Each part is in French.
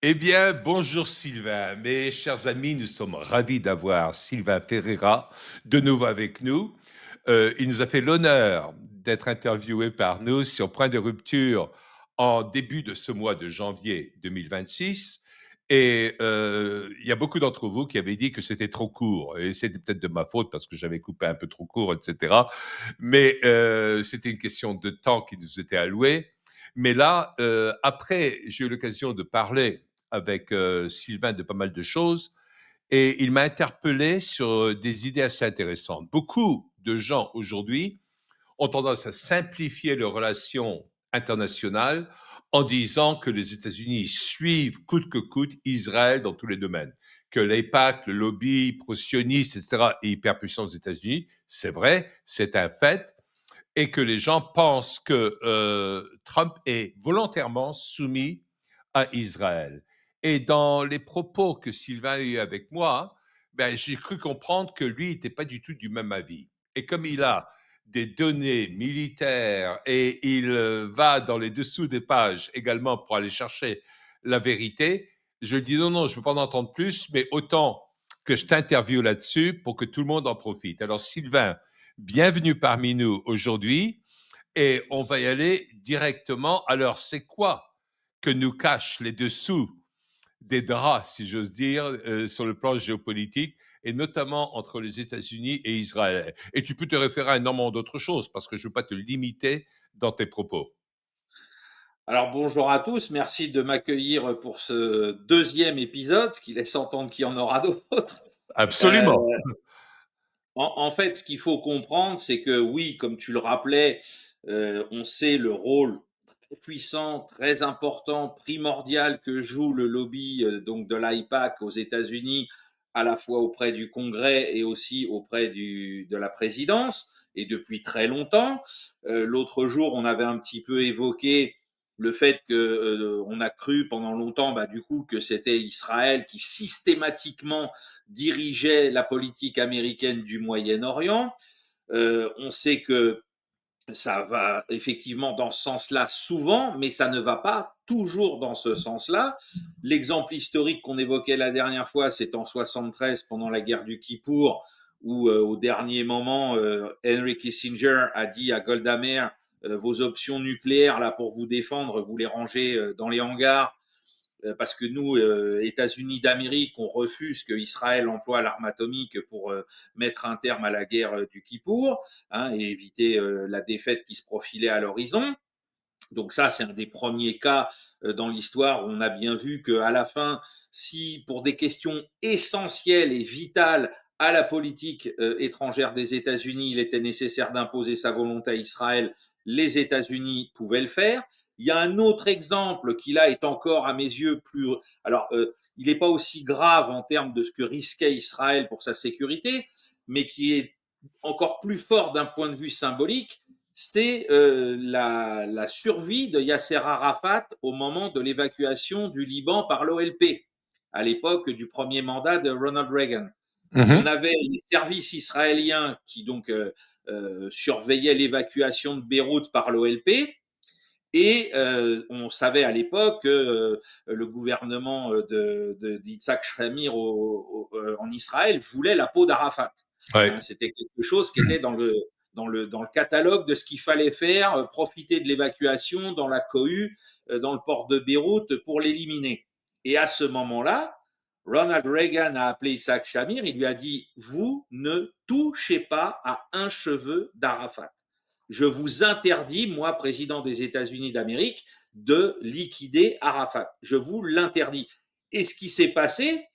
Eh bien, bonjour Sylvain. Mes chers amis, nous sommes ravis d'avoir Sylvain Ferreira de nouveau avec nous. Il nous a fait l'honneur d'être interviewé par nous sur Point de rupture en début de ce mois de janvier 2026. Et il y a beaucoup d'entre vous qui avaient dit que c'était trop court. Et c'était peut-être de ma faute parce que j'avais coupé un peu trop court, etc. Mais c'était une question de temps qui nous était alloué. Mais là, après, j'ai eu l'occasion de parler avec Sylvain de pas mal de choses et il m'a interpellé sur des idées assez intéressantes. Beaucoup de gens aujourd'hui ont tendance à simplifier les relations internationales en disant que les États-Unis suivent coûte que coûte Israël dans tous les domaines, que l'AIPAC, le lobby pro-sioniste, etc., est hyper puissant aux États-Unis. C'est vrai, c'est un fait, et que les gens pensent que Trump est volontairement soumis à Israël. Et dans les propos que Sylvain a eu avec moi, ben, j'ai cru comprendre que lui n'était pas du tout du même avis. Et comme il a des données militaires et il va dans les dessous des pages également pour aller chercher la vérité, je dis non, non, je ne veux pas en entendre plus, mais autant que je t'interviewe là-dessus pour que tout le monde en profite. Alors Sylvain, bienvenue parmi nous aujourd'hui et on va y aller directement. Alors, c'est quoi que nous cachent les dessous des draps, si j'ose dire, sur le plan géopolitique et notamment entre les États-Unis et Israël? Et tu peux te référer à énormément d'autres choses parce que je ne veux pas te limiter dans tes propos. Alors bonjour à tous, merci de m'accueillir pour ce deuxième épisode, ce qui laisse entendre qu'il y en aura d'autres. Euh, Absolument. en fait, ce qu'il faut comprendre, c'est que oui, comme tu le rappelais, on sait le rôle très puissant, très important, primordial que joue le lobby donc de l'AIPAC aux États-Unis, à la fois auprès du Congrès et aussi auprès de la présidence, et depuis très longtemps. L'autre jour, on avait un petit peu évoqué le fait que on a cru pendant longtemps, bah, du coup, que c'était Israël qui systématiquement dirigeait la politique américaine du Moyen-Orient. On sait que ça va effectivement dans ce sens-là souvent, mais ça ne va pas toujours dans ce sens-là. L'exemple historique qu'on évoquait la dernière fois, c'est en 73 pendant la guerre du Kippour, où au dernier moment, Henry Kissinger a dit à Golda Meir, vos options nucléaires là pour vous défendre, vous les rangez dans les hangars parce que nous, États-Unis d'Amérique, on refuse que Israël emploie l'arme atomique pour mettre un terme à la guerre du Kippour, hein, et éviter la défaite qui se profilait à l'horizon. Donc ça, c'est un des premiers cas dans l'histoire où on a bien vu qu'à la fin, si pour des questions essentielles et vitales à la politique étrangère des États-Unis, il était nécessaire d'imposer sa volonté à Israël, les États-Unis pouvaient le faire. Il y a un autre exemple qui là est encore à mes yeux plus... Alors, il n'est pas aussi grave en termes de ce que risquait Israël pour sa sécurité, mais qui est encore plus fort d'un point de vue symbolique, c'est la survie de Yasser Arafat au moment de l'évacuation du Liban par l'OLP, à l'époque du premier mandat de Ronald Reagan. On Mhm. avait les services israéliens qui donc surveillaient l'évacuation de Beyrouth par l'OLP, et on savait à l'époque que le gouvernement d'Yitzhak Shamir en Israël voulait la peau d'Arafat. Ouais. Hein, c'était quelque chose qui était dans le catalogue de ce qu'il fallait faire, profiter de l'évacuation dans la cohue, dans le port de Beyrouth pour l'éliminer. Et à ce moment-là, Ronald Reagan a appelé Yitzhak Shamir, il lui a dit, vous ne touchez pas à un cheveu d'Arafat. Je vous interdis, moi, président des États-Unis d'Amérique, de liquider Arafat. Je vous l'interdis. Et ce qui s'est passé,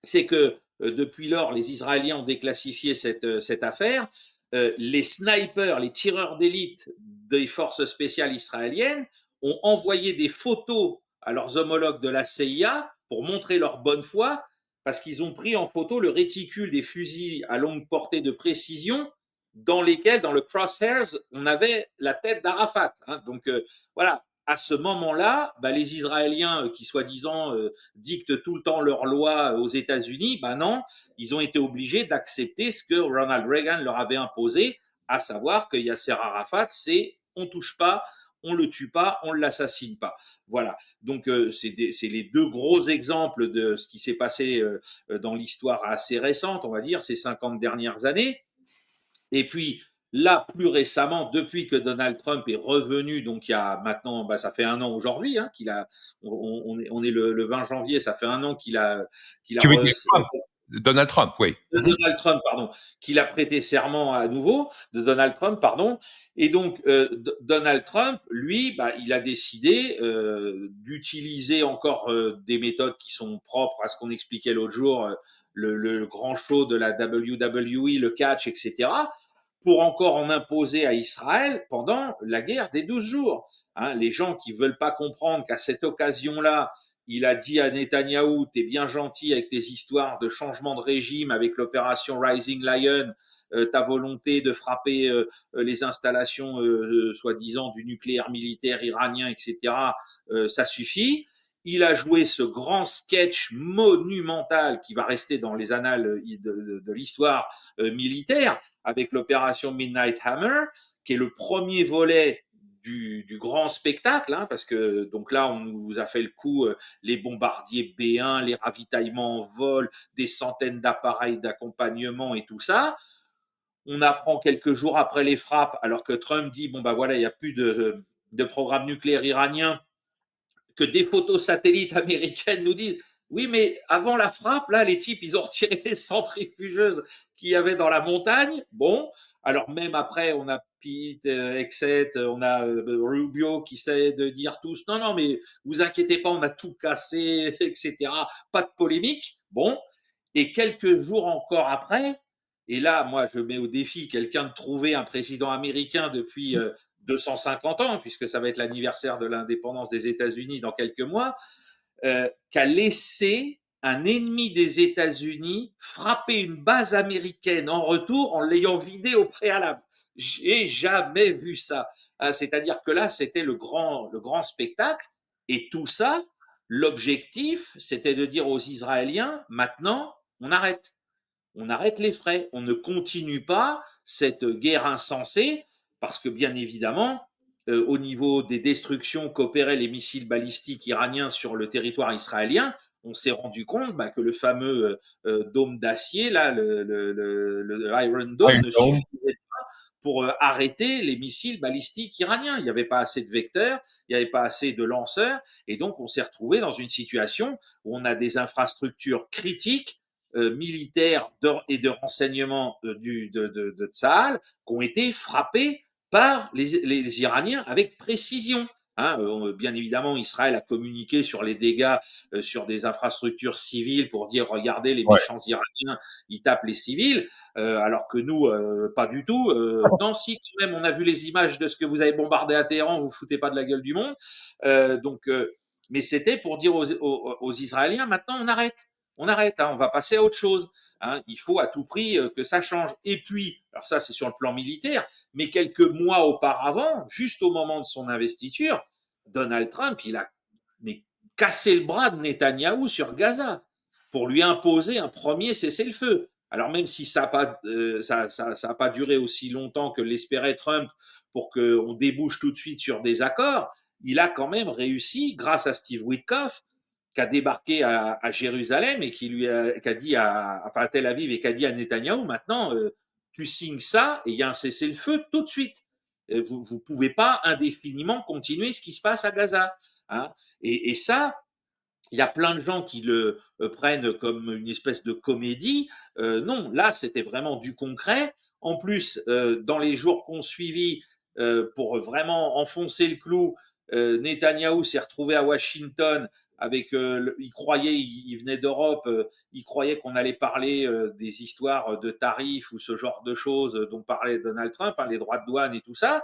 c'est que depuis lors, les Israéliens ont déclassifié cette affaire. Les snipers, les tireurs d'élite des forces spéciales israéliennes ont envoyé des photos à leurs homologues de la CIA pour montrer leur bonne foi, parce qu'ils ont pris en photo le réticule des fusils à longue portée de précision dans lesquels, dans le crosshairs, on avait la tête d'Arafat. Hein. Donc voilà, à ce moment-là, bah, les Israéliens qui soi-disant dictent tout le temps leurs lois aux États-Unis, bah non, ils ont été obligés d'accepter ce que Ronald Reagan leur avait imposé, à savoir que Yasser Arafat, c'est on touche pas, on le tue pas, on l'assassine pas. Voilà. Donc c'est les deux gros exemples de ce qui s'est passé dans l'histoire assez récente, on va dire, ces 50 dernières années. Et puis là, plus récemment, depuis que Donald Trump est revenu, donc il y a maintenant, ça fait un an aujourd'hui, hein, on est le 20 janvier, ça fait un an qu'il a Tu veux dire Trump, Donald Trump, oui. de Donald Trump, pardon, qu'il a prêté serment à nouveau, de Donald Trump, pardon. Et donc, Donald Trump, lui, il a décidé d'utiliser encore des méthodes qui sont propres à ce qu'on expliquait l'autre jour, le grand show de la WWE, le catch, etc., pour encore en imposer à Israël pendant la guerre des 12 jours. Hein, les gens qui veulent pas comprendre qu'à cette occasion-là, il a dit à Netanyahou, t'es bien gentil avec tes histoires de changement de régime avec l'opération Rising Lion, ta volonté de frapper les installations soi-disant du nucléaire militaire iranien, etc., ça suffit. Il a joué ce grand sketch monumental qui va rester dans les annales de l'histoire militaire avec l'opération Midnight Hammer, qui est le premier volet du grand spectacle, hein, parce que donc là on nous a fait le coup les bombardiers B1, les ravitaillements en vol, des centaines d'appareils d'accompagnement et tout ça. On apprend quelques jours après les frappes, alors que Trump dit voilà, il n'y a plus de programme nucléaire iranien, que des photos satellites américaines nous disent oui, mais avant la frappe, là, les types, ils ont retiré les centrifugeuses qu'il y avait dans la montagne. Bon, alors même après, on a Pete, Exet, on a Rubio qui sait de dire tous, non, non, mais vous inquiétez pas, on a tout cassé, etc. Pas de polémique. Bon, et quelques jours encore après, et là, moi, je mets au défi quelqu'un de trouver un président américain depuis 250 ans, puisque ça va être l'anniversaire de l'indépendance des États-Unis dans quelques mois, qu'a laissé un ennemi des États-Unis frapper une base américaine en retour en l'ayant vidée au préalable. J'ai jamais vu ça. C'est-à-dire que là, c'était le grand spectacle. Et tout ça, l'objectif, c'était de dire aux Israéliens, maintenant, on arrête. On arrête les frais. On ne continue pas cette guerre insensée parce que, bien évidemment, au niveau des destructions qu'opéraient les missiles balistiques iraniens sur le territoire israélien, on s'est rendu compte que le fameux dôme d'acier, là, le Iron Dome, ne suffisait pas pour arrêter les missiles balistiques iraniens. Il n'y avait pas assez de vecteurs, il n'y avait pas assez de lanceurs, et donc on s'est retrouvé dans une situation où on a des infrastructures critiques militaires et de renseignement de Tsahal qui ont été frappées par les Iraniens avec précision. Hein, bien évidemment, Israël a communiqué sur les dégâts sur des infrastructures civiles pour dire regardez les méchants Iraniens, ils tapent les civils, alors que nous, pas du tout. Non, si quand même, on a vu les images de ce que vous avez bombardé à Téhéran, vous foutez pas de la gueule du monde. Mais c'était pour dire aux Israéliens maintenant on arrête. On arrête, hein, on va passer à autre chose. Hein, il faut à tout prix que ça change. Et puis, alors ça c'est sur le plan militaire, mais quelques mois auparavant, juste au moment de son investiture, Donald Trump, il a cassé le bras de Netanyahou sur Gaza pour lui imposer un premier cessez-le-feu. Alors même si ça n'a pas, a pas duré aussi longtemps que l'espérait Trump pour qu'on débouche tout de suite sur des accords, il a quand même réussi, grâce à Steve Witkoff, qui a débarqué à Jérusalem et qui a dit à Tel Aviv et qui a dit à Netanyahou, maintenant, tu signes ça et il y a un cessez-le-feu tout de suite. Vous ne pouvez pas indéfiniment continuer ce qui se passe à Gaza. Hein. Et ça, il y a plein de gens qui le prennent comme une espèce de comédie. Non, là, c'était vraiment du concret. En plus, dans les jours qu'on suivit, pour vraiment enfoncer le clou, Netanyahou s'est retrouvé à Washington avec, il croyait, il venait d'Europe, il croyait qu'on allait parler des histoires de tarifs ou ce genre de choses dont parlait Donald Trump, hein, les droits de douane et tout ça.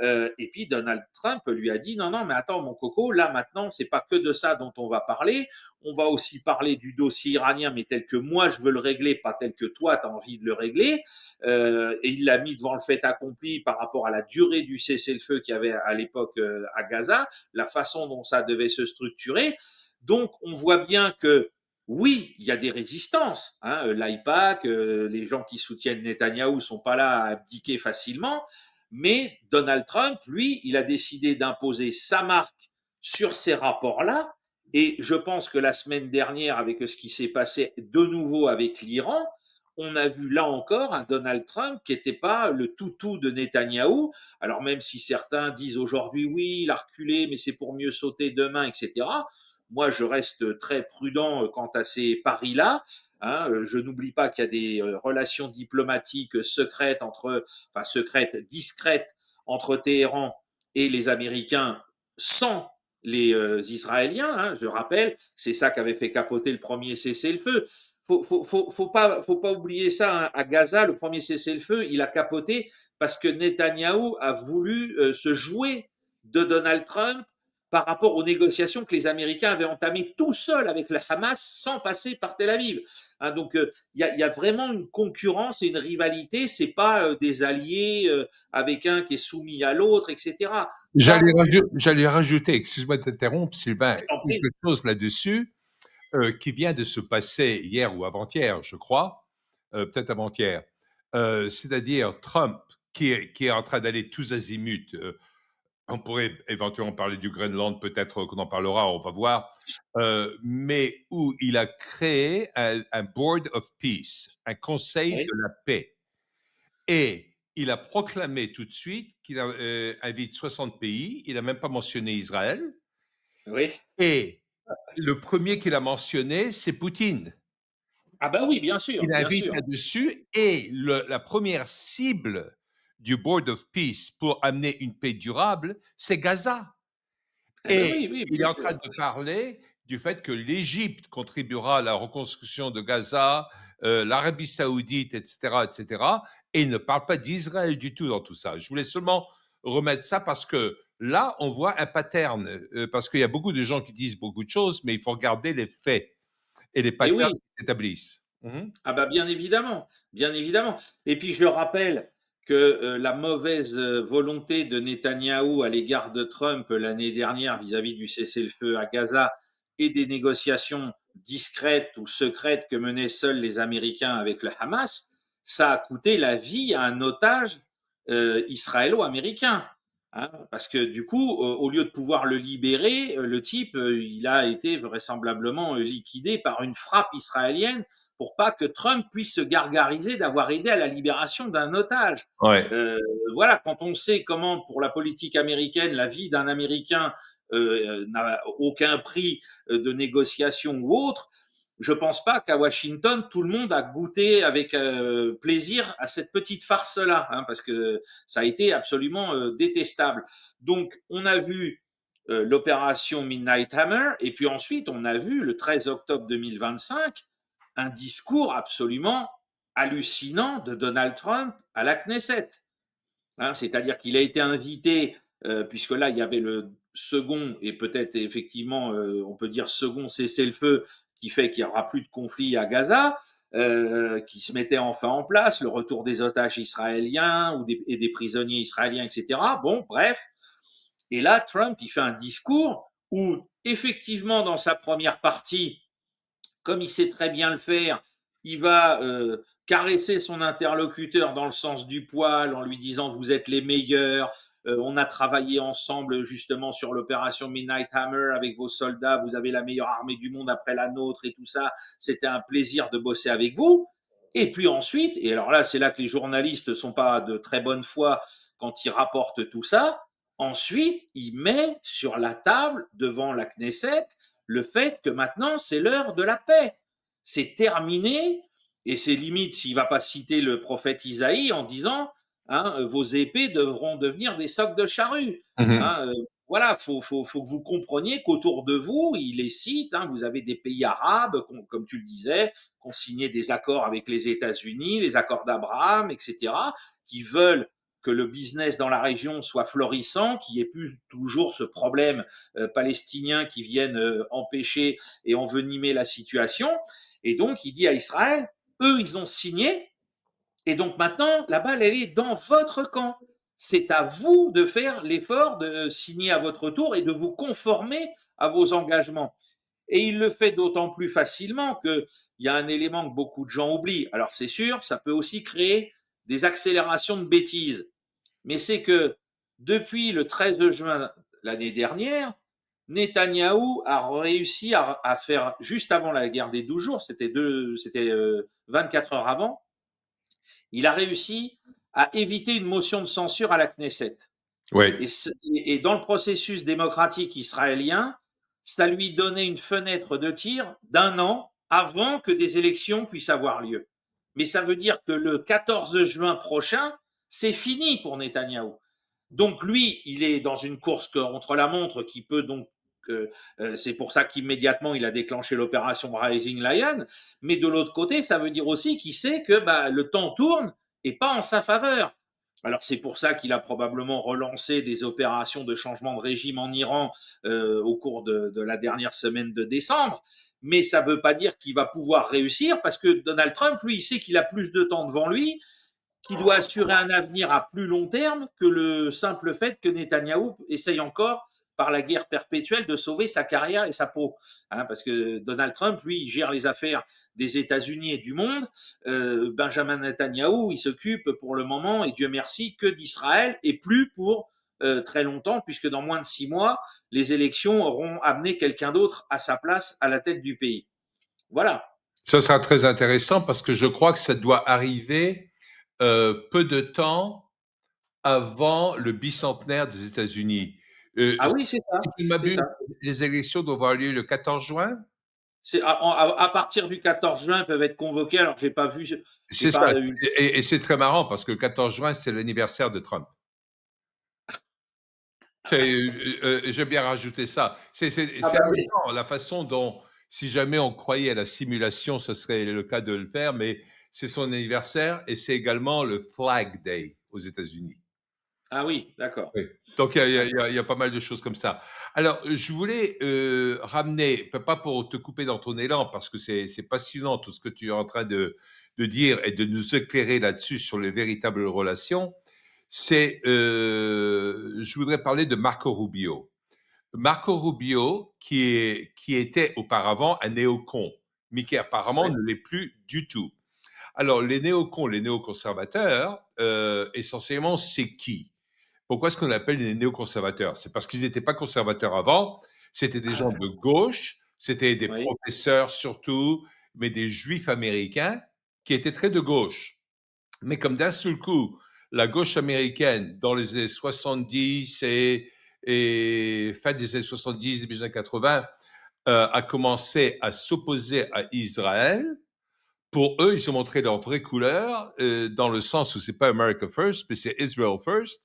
Et puis Donald Trump lui a dit non, non, mais attends, mon coco, là maintenant, c'est pas que de ça dont on va parler. On va aussi parler du dossier iranien, mais tel que moi je veux le régler, pas tel que toi tu as envie de le régler. Et il l'a mis devant le fait accompli par rapport à la durée du cessez-le-feu qu'il y avait à l'époque à Gaza, la façon dont ça devait se structurer. Donc on voit bien que oui, il y a des résistances. Hein, l'AIPAC, les gens qui soutiennent Netanyahou sont pas là à abdiquer facilement, Mais Donald Trump, lui, il a décidé d'imposer sa marque sur ces rapports-là. Et je pense que la semaine dernière, avec ce qui s'est passé de nouveau avec l'Iran, on a vu là encore un Donald Trump qui n'était pas le toutou de Netanyahou. Alors même si certains disent aujourd'hui, oui, il a reculé, mais c'est pour mieux sauter demain, etc. Moi, je reste très prudent quant à ces paris-là. Hein, je n'oublie pas qu'il y a des relations diplomatiques secrètes enfin secrètes, discrètes entre Téhéran et les Américains sans les Israéliens. Hein, je rappelle, c'est ça qu'avait fait capoter le premier cessez-le-feu. Faut pas oublier ça. Hein. À Gaza, le premier cessez-le-feu, il a capoté parce que Netanyahou a voulu se jouer de Donald Trump par rapport aux négociations que les Américains avaient entamées tout seuls avec le Hamas sans passer par Tel Aviv. Hein, donc y a vraiment une concurrence et une rivalité. C'est pas des alliés avec un qui est soumis à l'autre, etc. Pas du tout. J'allais rajouter, excuse-moi de t'interrompre, Sylvain, Je t'en prie. quelque chose là-dessus qui vient de se passer hier ou avant-hier, je crois, peut-être avant-hier. C'est-à-dire Trump qui est en train d'aller tous azimuts. On pourrait éventuellement parler du Groenland, peut-être qu'on en parlera, on va voir. Mais où il a créé un Board of Peace, un conseil de Oui, la paix. Et il a proclamé tout de suite qu'il invite 60 pays. Il n'a même pas mentionné Israël. oui. Et le premier qu'il a mentionné, c'est Poutine. Ah ben oui, Il bien invite sûr. là-dessus. Et la première cible du Board of Peace pour amener une paix durable, c'est Gaza. Eh ben Et oui, oui, il est bien en train sûr. de parler du fait que l'Égypte contribuera à la reconstruction de Gaza, l'Arabie saoudite, etc., etc. Et il ne parle pas d'Israël du tout dans tout ça. Je voulais seulement remettre ça parce que là, on voit un pattern, parce qu'il y a beaucoup de gens qui disent beaucoup de choses, mais il faut regarder les faits et les Et patterns oui, qui s'établissent. Mhm. ah bah bien évidemment, bien évidemment. Et puis je rappelle que la mauvaise volonté de Netanyahou à l'égard de Trump l'année dernière vis-à-vis du cessez-le-feu à Gaza et des négociations discrètes ou secrètes que menaient seuls les Américains avec le Hamas, ça a coûté la vie à un otage israélo-américain. Hein, parce que du coup, au lieu de pouvoir le libérer, le type, il a été vraisemblablement liquidé par une frappe israélienne pour pas que Trump puisse se gargariser d'avoir aidé à la libération d'un otage. Ouais. Euh, voilà, quand on sait comment, pour la politique américaine, la vie d'un Américain n'a aucun prix de négociation ou autre, je pense pas qu'à Washington, tout le monde a goûté avec plaisir à cette petite farce-là, hein, parce que ça a été absolument détestable. Donc, on a vu l'opération Midnight Hammer, et puis ensuite, on a vu le 13 octobre 2025 un discours absolument hallucinant de Donald Trump à la Knesset. Hein, c'est-à-dire qu'il a été invité, puisque là, il y avait le second, et peut-être effectivement, on peut dire second cessez-le-feu, qui fait qu'il n'y aura plus de conflit à Gaza, qui se mettait enfin en place, le retour des otages israéliens et des prisonniers israéliens, etc. Bon, bref. Et là, Trump, il fait un discours où, effectivement, dans sa première partie, comme il sait très bien le faire, il va caresser son interlocuteur dans le sens du poil en lui disant vous êtes les meilleurs, on a travaillé ensemble justement sur l'opération Midnight Hammer avec vos soldats, vous avez la meilleure armée du monde après la nôtre et tout ça, c'était un plaisir de bosser avec vous. Et puis ensuite, et alors là c'est là que les journalistes sont pas de très bonne foi quand ils rapportent tout ça, ensuite il met sur la table devant la Knesset le fait que maintenant c'est l'heure de la paix. C'est terminé, et c'est limite s'il ne va pas citer le prophète Isaïe en disant hein, vos épées devront devenir des socs de charrue. Mhm. Hein, voilà, faut que vous compreniez qu'autour de vous, il les cite, hein, vous avez des pays arabes, comme tu le disais, qui ont signé des accords avec les États-Unis, les accords d'Abraham, etc., qui veulent que le business dans la région soit florissant, qu'il n'y ait plus toujours ce problème palestiniens qui viennent empêcher et envenimer la situation. Et donc, il dit à Israël, eux, ils ont signé, et donc maintenant, la balle, elle est dans votre camp. C'est à vous de faire l'effort de signer à votre tour et de vous conformer à vos engagements. Et il le fait d'autant plus facilement qu'il y a un élément que beaucoup de gens oublient. Alors c'est sûr, ça peut aussi créer des accélérations de bêtises. mais c'est que depuis le 13 juin l'année dernière, Netanyahou a réussi à faire, juste avant la guerre des 12 jours, c'était 24 heures avant, il a réussi à éviter une motion de censure à la Knesset. Oui. Et dans le processus démocratique israélien, ça lui donnait une fenêtre de tir d'un an avant que des élections puissent avoir lieu. Mais ça veut dire que le 14 juin prochain, c'est fini pour Netanyahou. Donc lui, il est dans une course contre la montre qui peut donc c'est pour ça qu'immédiatement il a déclenché l'opération Rising Lion. Mais de l'autre côté, ça veut dire aussi qu'il sait que le temps tourne et pas en sa faveur. Alors c'est pour ça qu'il a probablement relancé des opérations de changement de régime en Iran au cours de la dernière semaine de décembre. Mais ça ne veut pas dire qu'il va pouvoir réussir parce que Donald Trump, lui, il sait qu'il a plus de temps devant lui, qui doit assurer un avenir à plus long terme que le simple fait que Netanyahou essaye encore, par la guerre perpétuelle, de sauver sa carrière et sa peau. Parce que Donald Trump, lui, il gère les affaires des États-Unis et du monde. Benjamin Netanyahou, il s'occupe pour le moment, et Dieu merci, que d'Israël et plus pour très longtemps, puisque dans moins de 6 mois, les élections auront amené quelqu'un d'autre à sa place à la tête du pays. Voilà. Ça sera très intéressant parce que je crois que ça doit arriver peu de temps avant le bicentenaire des États-Unis. Ah oui, c'est Si ça. je ne C'est m'abuse, ça. les élections doivent avoir lieu le 14 juin. C'est à partir du 14 juin, ils peuvent être convoqués. Alors, j'ai C'est ça. pas eu. Et c'est très marrant parce que le 14 juin, c'est l'anniversaire de Trump. J'ai bien rajouté ça. Ah C'est bah oui. amusant la façon dont, si jamais on croyait à la simulation, ce serait le cas de le faire, mais c'est son anniversaire et c'est également le Flag Day aux États-Unis. Ah oui, d'accord. Oui. Donc, D'accord. il y a pas mal de choses comme ça. Alors, je voulais ramener, pas pour te couper dans ton élan, parce que c'est passionnant tout ce que tu es en train de dire et de nous éclairer là-dessus sur les véritables relations. Je voudrais parler de Marco Rubio. Marco Rubio, qui était auparavant un néocon, mais qui apparemment Ouais. ne l'est plus du tout. Alors, les néocons, les néoconservateurs, essentiellement, c'est qui? Pourquoi est-ce qu'on appelle les néoconservateurs? C'est parce qu'ils n'étaient pas conservateurs avant, c'était des gens Ah, de gauche, c'était des oui. professeurs surtout, mais des juifs américains qui étaient très de gauche. Mais comme d'un seul coup, la gauche américaine, dans les années 70 et fin des années 70, début des années 80, a commencé à s'opposer à Israël, pour eux, ils ont montré leur vraie couleur, dans le sens où c'est pas America First, mais c'est Israel First,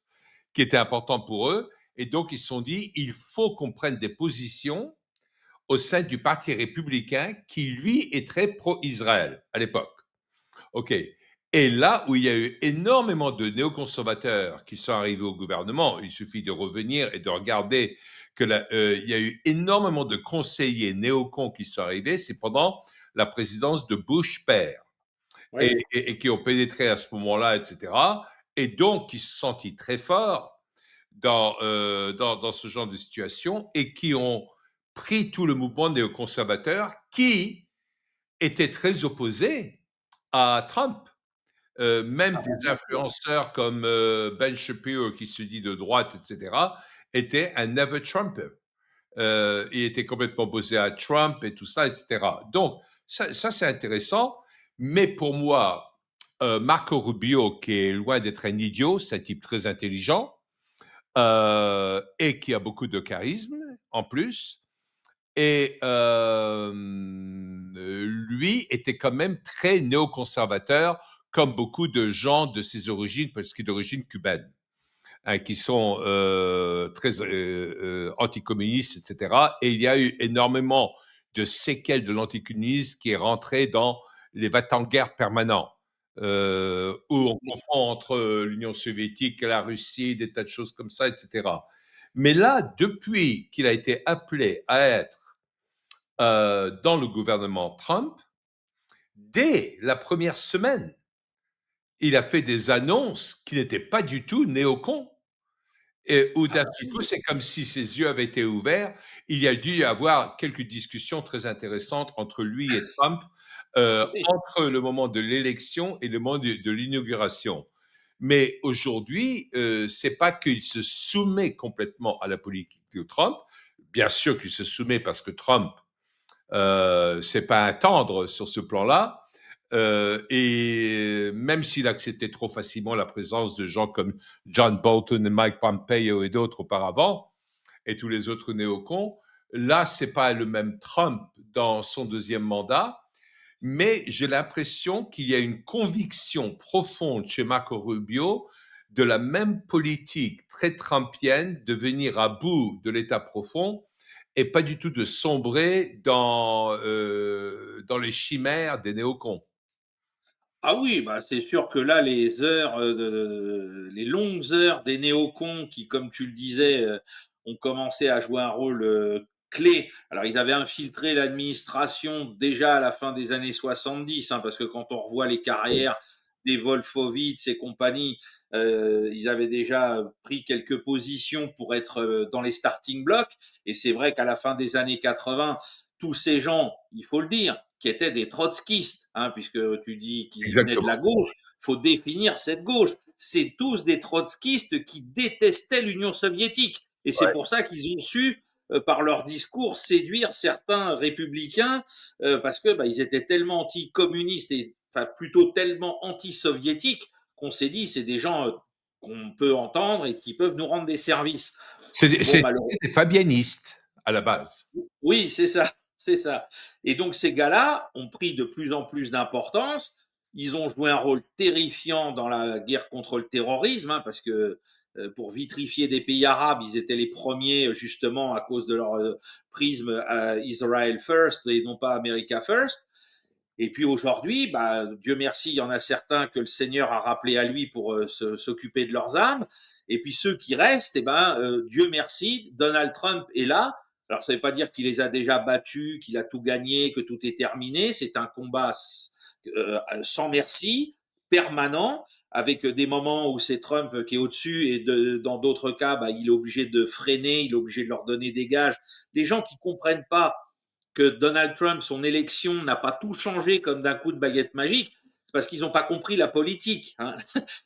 qui était important pour eux. Et donc, ils se sont dit, il faut qu'on prenne des positions au sein du Parti républicain, qui, lui, est très pro-Israël à l'époque. OK. Et là où il y a eu énormément de néoconservateurs qui sont arrivés au gouvernement, il suffit de revenir et de regarder il y a eu énormément de conseillers néocons qui sont arrivés, c'est pendant la présidence de Bush père Oui. et qui ont pénétré à ce moment-là, etc. Et donc qui se sont sentis très forts dans ce genre de situation et qui ont pris tout le mouvement néoconservateur qui était très opposé à Trump. Même Ah bah, des bien sûr. influenceurs comme Ben Shapiro, qui se dit de droite, etc., étaient un never Trumper. Il était complètement opposé à Trump et tout ça, etc. Donc, ça c'est intéressant. Mais pour moi, Marco Rubio, qui est loin d'être un idiot, c'est un type très intelligent et qui a beaucoup de charisme en plus. Et lui était quand même très néoconservateur, comme beaucoup de gens de ses origines, parce qu'il est d'origine cubaine, hein, qui sont très anticommunistes, etc. Et il y a eu énormément de séquelles de l'anticommunisme qui est rentré dans les va-t-en-guerre permanents, où on Oui. confond entre l'Union soviétique et la Russie, des tas de choses comme ça, etc. Mais là, depuis qu'il a été appelé à être dans le gouvernement Trump, dès la première semaine, il a fait des annonces qui n'étaient pas du tout néocons. Et où Ah d'un bah seul coup, oui. c'est comme si ses yeux avaient été ouverts. Il y a dû y avoir quelques discussions très intéressantes entre lui et Trump, Oui. entre le moment de l'élection et le moment de l'inauguration. Mais aujourd'hui, c'est pas qu'il se soumet complètement à la politique de Trump. Bien sûr qu'il se soumet parce que Trump, c'est pas un tendre sur ce plan-là. Et même s'il acceptait trop facilement la présence de gens comme John Bolton et Mike Pompeo et d'autres auparavant, et tous les autres néocons, là, c'est pas le même Trump dans son deuxième mandat, mais j'ai l'impression qu'il y a une conviction profonde chez Marco Rubio de la même politique très trumpienne de venir à bout de l'État profond et pas du tout de sombrer dans les chimères des néocons. Ah oui, bah c'est sûr que là, les heures, les longues heures des néocons qui, comme tu le disais, ont commencé à jouer un rôle clé. Alors, ils avaient infiltré l'administration déjà à la fin des années 70, hein, parce que quand on revoit les carrières des Wolfowitz et compagnie, ils avaient déjà pris quelques positions pour être dans les starting blocks. Et c'est vrai qu'à la fin des années 80, tous ces gens, il faut le dire, qui étaient des trotskistes, hein, puisque tu dis qu'ils venaient de la Exactement. gauche, faut définir cette gauche. C'est tous des trotskistes qui détestaient l'Union soviétique. Et c'est Ouais. pour ça qu'ils ont su, par leur discours, séduire certains républicains, parce que ils étaient tellement anticommunistes et enfin plutôt tellement anti-soviétiques qu'on s'est dit c'est des gens qu'on peut entendre et qui peuvent nous rendre des services. Bon, C'est malheureusement. des fabianistes à la base. Oui, c'est ça, c'est ça. Et donc ces gars-là ont pris de plus en plus d'importance. Ils ont joué un rôle terrifiant dans la guerre contre le terrorisme, hein, parce que pour vitrifier des pays arabes, ils étaient les premiers justement à cause de leur prisme Israel First et non pas America First. Et puis aujourd'hui, Dieu merci, il y en a certains que le Seigneur a rappelé à lui pour s'occuper de leurs âmes. Et puis ceux qui restent, Dieu merci, Donald Trump est là. Alors ça ne veut pas dire qu'il les a déjà battus, qu'il a tout gagné, que tout est terminé. C'est un combat sans merci, permanent, avec des moments où c'est Trump qui est au-dessus et dans d'autres cas, il est obligé de freiner, il est obligé de leur donner des gages. Les gens qui comprennent pas que Donald Trump, son élection n'a pas tout changé comme d'un coup de baguette magique, c'est parce qu'ils n'ont pas compris la politique. Hein.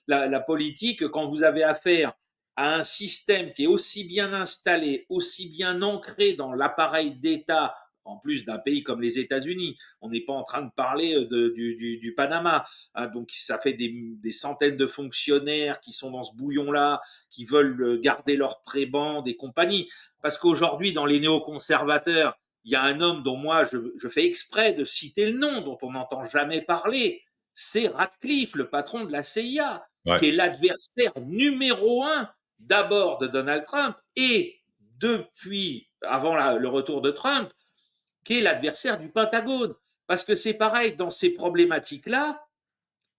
La politique, quand vous avez affaire à un système qui est aussi bien installé, aussi bien ancré dans l'appareil d'État, en plus d'un pays comme les États-Unis, on n'est pas en train de parler du Panama. Hein, donc ça fait des centaines de fonctionnaires qui sont dans ce bouillon-là, qui veulent garder leur prébande et compagnie. Parce qu'aujourd'hui, dans les néoconservateurs, il y a un homme dont moi je fais exprès de citer le nom, dont on n'entend jamais parler, c'est Radcliffe, le patron de la CIA, Ouais. qui est l'adversaire numéro un d'abord de Donald Trump et depuis, avant le retour de Trump, qui est l'adversaire du Pentagone. Parce que c'est pareil, dans ces problématiques-là,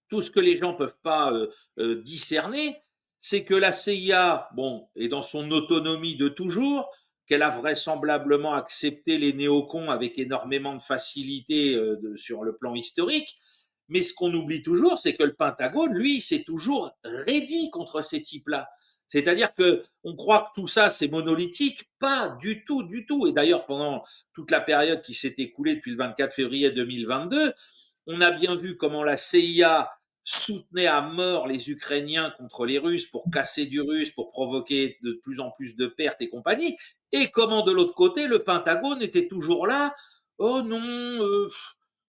tout ce que les gens ne peuvent pas discerner, c'est que la CIA, bon, est dans son autonomie de toujours, qu'elle a vraisemblablement accepté les néocons avec énormément de facilité sur le plan historique. Mais ce qu'on oublie toujours, c'est que le Pentagone, lui, s'est toujours raidi contre ces types-là. C'est-à-dire que on croit que tout ça c'est monolithique, pas du tout, du tout. Et d'ailleurs, pendant toute la période qui s'est écoulée depuis le 24 février 2022, on a bien vu comment la CIA soutenait à mort les Ukrainiens contre les Russes pour casser du russe, pour provoquer de plus en plus de pertes et compagnie, et comment de l'autre côté le Pentagone était toujours là. Oh non,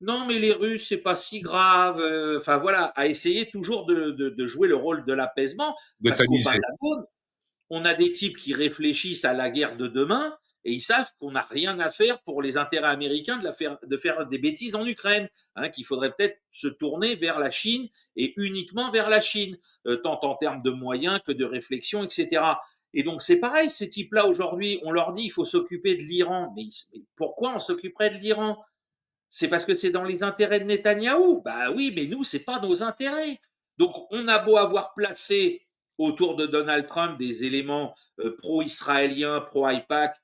non mais les Russes c'est pas si grave. Enfin voilà, à essayer toujours de jouer le rôle de l'apaisement, De parce qu'au tamiser. Pentagone, on a des types qui réfléchissent à la guerre de demain et ils savent qu'on n'a rien à faire pour les intérêts américains de faire des bêtises en Ukraine, hein, qu'il faudrait peut-être se tourner vers la Chine et uniquement vers la Chine, tant en termes de moyens que de réflexion, etc. Et donc c'est pareil, ces types-là aujourd'hui, on leur dit il faut s'occuper de l'Iran. Mais pourquoi on s'occuperait de l'Iran? C'est parce que c'est dans les intérêts de Netanyahou. Bah oui, mais nous, c'est pas nos intérêts. Donc, on a beau avoir placé autour de Donald Trump des éléments pro-israéliens, pro-IPAC.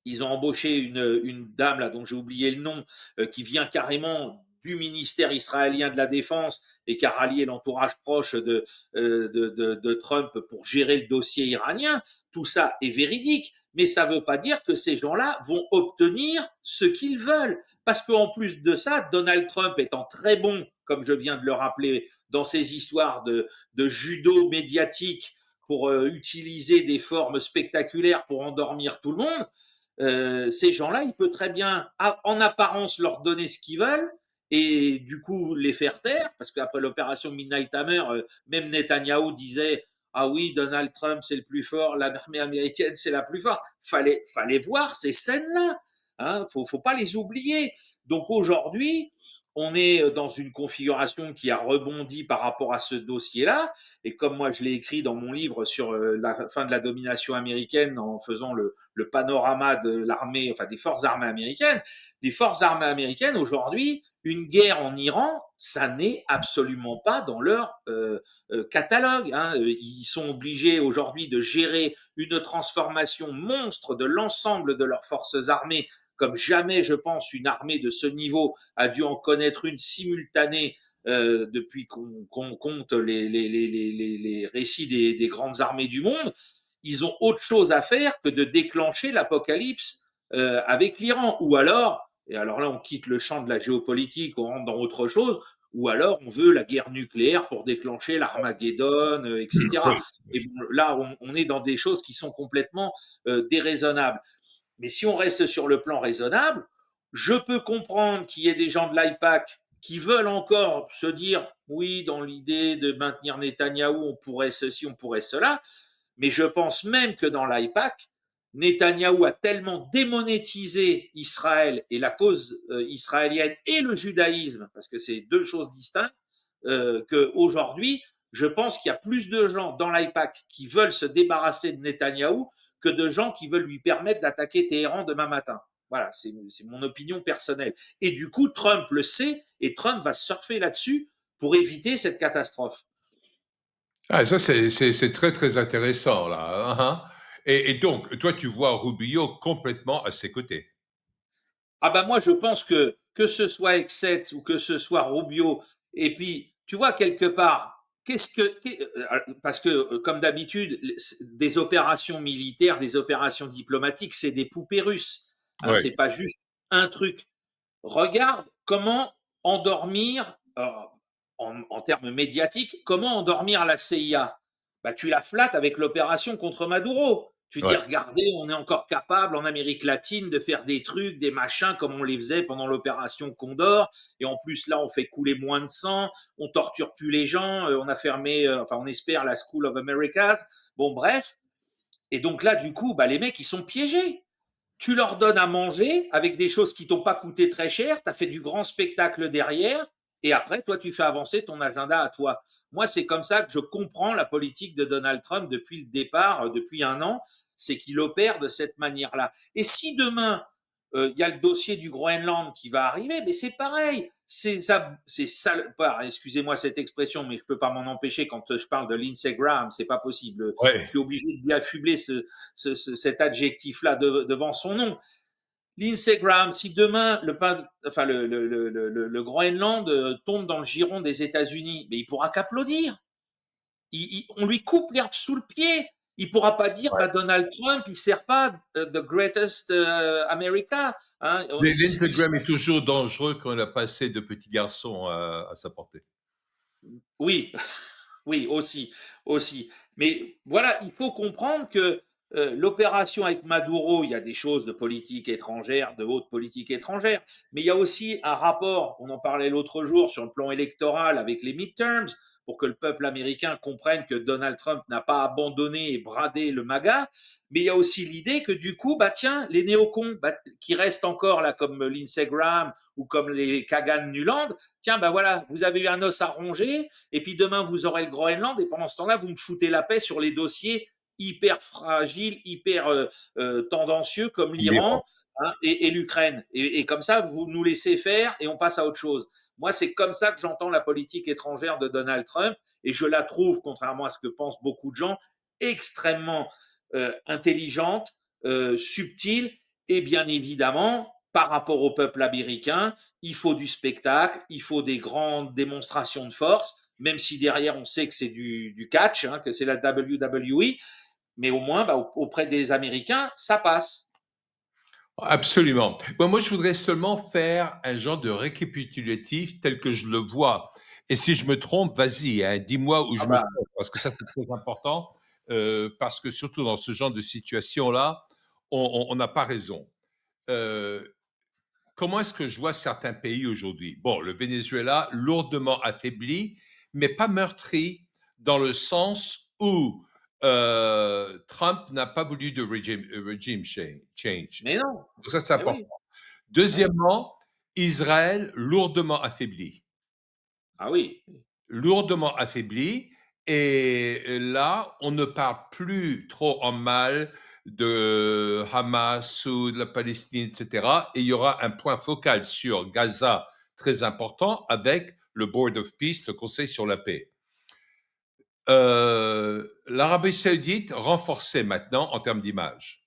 Ils ont embauché une dame, là, dont j'ai oublié le nom, qui vient carrément du ministère israélien de la Défense et qui a rallié l'entourage proche de Trump pour gérer le dossier iranien. Tout ça est véridique. Mais ça ne veut pas dire que ces gens-là vont obtenir ce qu'ils veulent. Parce qu'en plus de ça, Donald Trump étant très bon, comme je viens de le rappeler, dans ces histoires de judo médiatique pour utiliser des formes spectaculaires pour endormir tout le monde, ces gens-là, il peut très bien, en apparence, leur donner ce qu'ils veulent et du coup les faire taire, parce qu'après l'opération Midnight Hammer, même Netanyahou disait ah oui, Donald Trump c'est le plus fort, l'armée américaine c'est la plus forte. Fallait voir ces scènes-là. Hein, faut pas les oublier. Donc aujourd'hui, on est dans une configuration qui a rebondi par rapport à ce dossier-là. Et comme moi, je l'ai écrit dans mon livre sur la fin de la domination américaine en faisant le panorama de l'armée, enfin des forces armées américaines, les forces armées américaines aujourd'hui, une guerre en Iran, ça n'est absolument pas dans leur catalogue. Hein. Ils sont obligés aujourd'hui de gérer une transformation monstre de l'ensemble de leurs forces armées comme jamais, je pense, une armée de ce niveau a dû en connaître une simultanée depuis qu'on compte les récits des grandes armées du monde. Ils ont autre chose à faire que de déclencher l'apocalypse avec l'Iran. Ou alors, et alors là on quitte le champ de la géopolitique, on rentre dans autre chose, ou alors on veut la guerre nucléaire pour déclencher l'Armageddon, etc. Et bon, là, on est dans des choses qui sont complètement déraisonnables. Mais si on reste sur le plan raisonnable, je peux comprendre qu'il y ait des gens de l'AIPAC qui veulent encore se dire oui, dans l'idée de maintenir Netanyahou, on pourrait ceci, on pourrait cela. Mais je pense même que dans l'AIPAC, Netanyahou a tellement démonétisé Israël et la cause israélienne et le judaïsme, parce que c'est deux choses distinctes, qu'aujourd'hui, je pense qu'il y a plus de gens dans l'AIPAC qui veulent se débarrasser de Netanyahou que de gens qui veulent lui permettre d'attaquer Téhéran demain matin. Voilà, c'est mon opinion personnelle. Et du coup, Trump le sait et Trump va surfer là-dessus pour éviter cette catastrophe. Ah, ça, c'est très, très intéressant, là. Hein. Et donc, toi, tu vois Rubio complètement à ses côtés. Ah bah moi je pense que ce soit Exet ou que ce soit Rubio, et puis tu vois quelque part, parce que comme d'habitude, des opérations militaires, des opérations diplomatiques, c'est des poupées russes. Hein, Ouais. c'est pas juste un truc. Regarde comment endormir, en termes médiatiques, comment endormir la CIA. Bah, tu la flattes avec l'opération contre Maduro. Tu dis, Ouais. regardez, on est encore capable en Amérique latine de faire des trucs, des machins comme on les faisait pendant l'opération Condor. Et en plus, là, on fait couler moins de sang, on torture plus les gens, on a fermé, enfin, on espère la School of Americas. Bon, bref. Et donc là, du coup, bah, les mecs, ils sont piégés. Tu leur donnes à manger avec des choses qui t'ont pas coûté très cher, tu as fait du grand spectacle derrière, et après, toi, tu fais avancer ton agenda à toi. Moi, c'est comme ça que je comprends la politique de Donald Trump depuis le départ, depuis un an, c'est qu'il opère de cette manière-là. Et si demain, il y a le dossier du Groenland qui va arriver, mais c'est pareil. C'est ça, excusez-moi cette expression, mais je peux pas m'en empêcher quand je parle de l'Instagram, c'est pas possible. Je Ouais. suis obligé de lui affubler cet adjectif-là devant son nom. L'Instagram, si demain le Groenland tombe dans le giron des États-Unis, mais il pourra qu'applaudir. On lui coupe l'herbe sous le pied. Il pourra pas dire bah, Donald Trump, il sert pas the greatest America. Hein. L'Instagram est toujours dangereux quand on a pas assez de petits garçons à sa portée. Oui, oui, aussi, aussi. Mais voilà, il faut comprendre que l'opération avec Maduro, il y a des choses de politique étrangère, de haute politique étrangère, mais il y a aussi un rapport, on en parlait l'autre jour sur le plan électoral avec les midterms, pour que le peuple américain comprenne que Donald Trump n'a pas abandonné et bradé le MAGA, mais il y a aussi l'idée que du coup, bah tiens, les néocons bah, qui restent encore là comme l'Instagram ou comme les Kagan Nuland, tiens, bah voilà, vous avez eu un os à ronger, et puis demain vous aurez le Groenland, et pendant ce temps-là, vous me foutez la paix sur les dossiers hyper fragiles, hyper tendancieux comme L'Iran. l'Iran hein, et l'Ukraine. Et comme ça, vous nous laissez faire et on passe à autre chose. Moi, c'est comme ça que j'entends la politique étrangère de Donald Trump, et je la trouve, contrairement à ce que pensent beaucoup de gens, extrêmement intelligente, subtile, et bien évidemment, par rapport au peuple américain, il faut du spectacle, il faut des grandes démonstrations de force, même si derrière on sait que c'est du catch, hein, que c'est la WWE. mais au moins, bah, auprès des Américains, ça passe. Absolument. Bon, moi, je voudrais seulement faire un genre de récapitulatif tel que je le vois. Et si je me trompe, vas-y, hein, dis-moi où Ah je me bah, trompe, parce que ça, c'est très important, parce que surtout dans ce genre de situation-là, on n'a pas raison. Euh, Comment est-ce que je vois certains pays aujourd'hui? Bon, le Venezuela, lourdement affaibli, mais pas meurtri, dans le sens où Trump n'a pas voulu de regime change. mais non, Donc ça, c'est mais important. oui, oui. Deuxièmement, Israël lourdement affaibli. Ah oui, Lourdement affaibli. Et là, on ne parle plus trop en mal de Hamas ou de la Palestine, etc. Et il y aura un point focal sur Gaza très important avec le Board of Peace, le Conseil sur la paix. L'Arabie saoudite renforcée maintenant en termes d'image.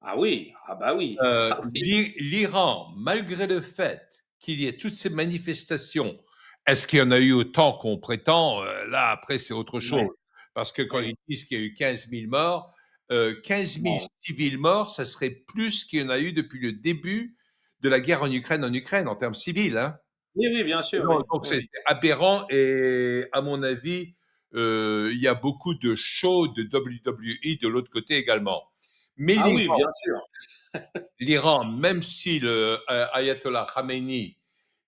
ah oui, ah bah oui, ah oui, L'Iran, malgré le fait qu'il y ait toutes ces manifestations, est-ce qu'il y en a eu autant qu'on prétend? Là, après, c'est autre chose. ouais, Parce que quand ils ouais. disent qu'il y a eu 15 000 morts, 15 000 Non. civils morts, ça serait plus qu'il y en a eu depuis le début de la guerre en Ukraine, en termes civils. Hein. Oui, oui, bien sûr, Non, oui, donc oui. c'est aberrant et à mon avis, il y a beaucoup de shows de WWE de l'autre côté également. Mais Ah oui, bien sûr. l'Iran, même si le Ayatollah Khamenei,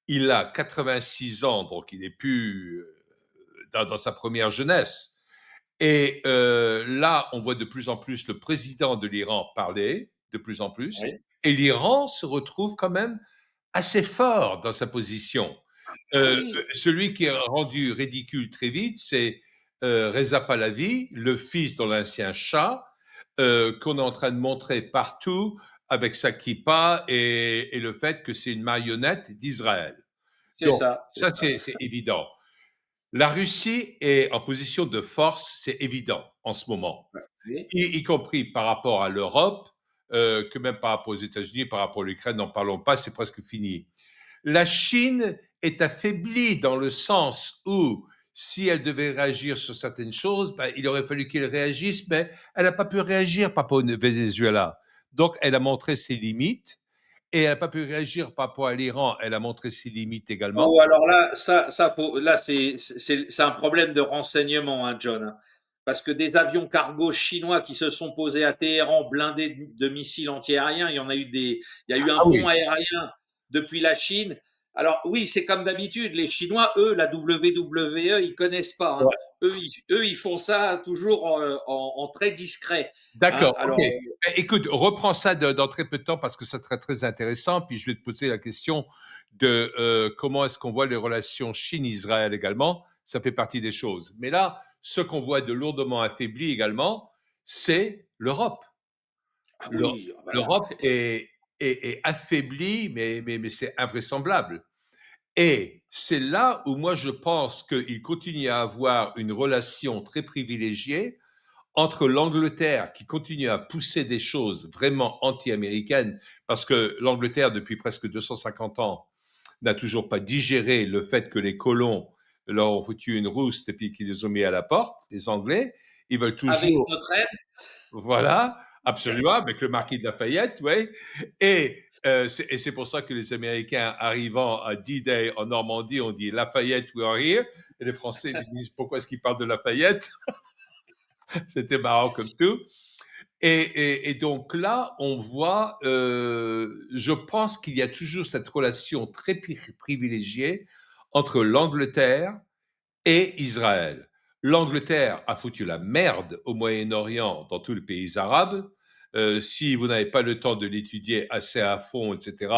il a 86 ans, donc il n'est plus dans sa première jeunesse. Et là, on voit de plus en plus le président de l'Iran parler, de plus en plus. Oui. Et l'Iran se retrouve quand même assez fort dans sa position. Ah oui, Celui qui est rendu ridicule très vite, c'est Reza Pahlavi, le fils de l'ancien Shah, qu'on est en train de montrer partout avec sa kippa et le fait que c'est une marionnette d'Israël. c'est Donc, ça, c'est ça, ça. c'est évident. La Russie est en position de force, c'est évident en ce moment, Oui. y compris par rapport à l'Europe, que même par rapport aux États-Unis, par rapport à l'Ukraine, n'en parlons pas, c'est presque fini. La Chine est affaiblie dans le sens où, si elle devait réagir sur certaines choses, ben, il aurait fallu qu'elle réagisse, mais elle n'a pas pu réagir par rapport au Venezuela. Donc, elle a montré ses limites et elle n'a pas pu réagir par rapport à l'Iran. Elle a montré ses limites également. Oh, alors là, là, c'est un problème de renseignement, hein, John, hein. Parce que des avions cargo chinois qui se sont posés à Téhéran blindés de missiles antiaériens, il y a eu un Ah pont oui, aérien depuis la Chine. Alors oui, c'est comme d'habitude, les Chinois, eux, la WWE, ils connaissent pas, hein. Eux, ils font ça toujours en très discret, hein. d'accord, ok. Alors, Écoute, reprends ça dans très peu de temps parce que ça serait très intéressant. Puis je vais te poser la question de comment est-ce qu'on voit les relations Chine-Israël également. Ça fait partie des choses. Mais là, ce qu'on voit de lourdement affaibli également, c'est l'Europe. ah L'Eu- oui, ah bah là, L'Europe est affaiblie, mais c'est invraisemblable. Et c'est là où moi je pense qu'il continue à avoir une relation très privilégiée entre l'Angleterre qui continue à pousser des choses vraiment anti-américaines, parce que l'Angleterre, depuis presque 250 ans, n'a toujours pas digéré le fait que les colons leur ont foutu une rouste et puis qu'ils les ont mis à la porte, les Anglais. Ils veulent avec toujours, notre aide, voilà, absolument, avec le marquis de Lafayette, oui. Et c'est pour ça que les Américains arrivant à D-Day en Normandie ont dit Lafayette, we are here. Et les Français disent pourquoi est-ce qu'ils parlent de Lafayette? C'était marrant comme tout. Et donc là, on voit, je pense qu'il y a toujours cette relation très privilégiée entre l'Angleterre et Israël. L'Angleterre a foutu la merde au Moyen-Orient, dans tous les pays arabes. Si vous n'avez pas le temps de l'étudier assez à fond, etc.,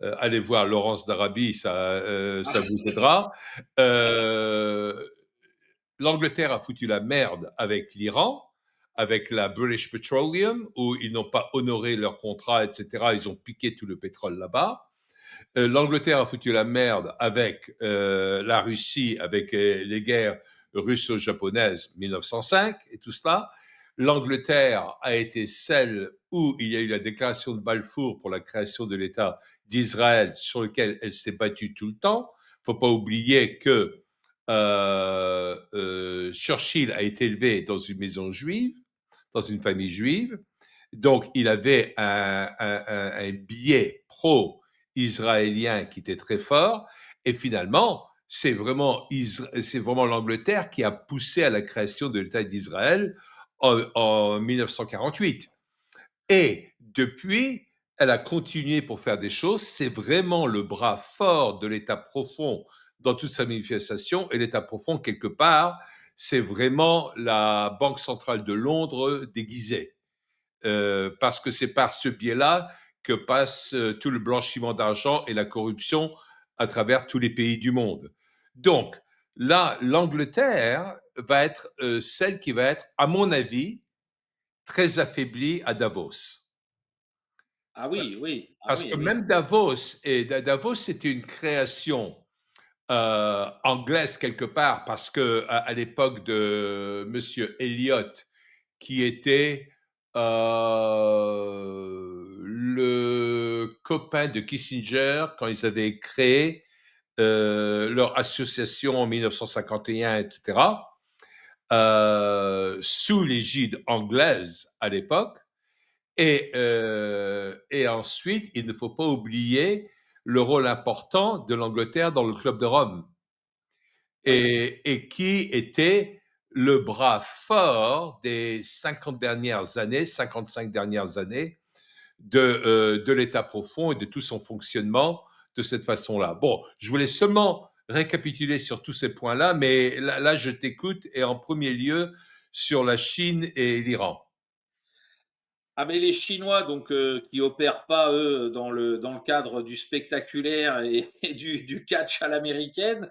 allez voir Laurence d'Arabie, ça vous aidera. Euh, L'Angleterre a foutu la merde avec l'Iran, avec la British Petroleum, où ils n'ont pas honoré leur contrat, etc. Ils ont piqué tout le pétrole là-bas. L'Angleterre a foutu la merde avec la Russie, avec les guerres russo-japonaises 1905 et tout cela. L'Angleterre a été celle où il y a eu la déclaration de Balfour pour la création de l'État d'Israël, sur lequel elle s'est battue tout le temps. Il ne faut pas oublier que Churchill a été élevé dans une maison juive, dans une famille juive. Donc, il avait un biais pro-israélien qui était très fort. Et finalement, c'est vraiment l'Angleterre qui a poussé à la création de l'État d'Israël en 1948. Et depuis, elle a continué pour faire des choses. C'est vraiment le bras fort de l'État profond dans toute sa manifestation. Et l'État profond, quelque part, c'est vraiment la Banque centrale de Londres déguisée. Parce que c'est par ce biais-là que passe tout le blanchiment d'argent et la corruption à travers tous les pays du monde. Donc, là, l'Angleterre va être celle qui va être, à mon avis, très affaiblie à Davos. Ah oui, oui, ah Parce oui, que oui. même Davos, c'était une création anglaise quelque part, parce que à l'époque de Monsieur Elliot, qui était le copain de Kissinger quand ils avaient créé leur association en 1951, etc., sous l'égide anglaise à l'époque. Et ensuite, il ne faut pas oublier le rôle important de l'Angleterre dans le Club de Rome Oui. et qui était le bras fort des 50 dernières années, 55 dernières années de l'État profond et de tout son fonctionnement de cette façon-là. Bon, je voulais seulement récapituler sur tous ces points-là, mais là, je t'écoute et en premier lieu sur la Chine et l'Iran. Ah mais les Chinois donc qui opèrent pas eux dans le cadre du spectaculaire et du catch à l'américaine,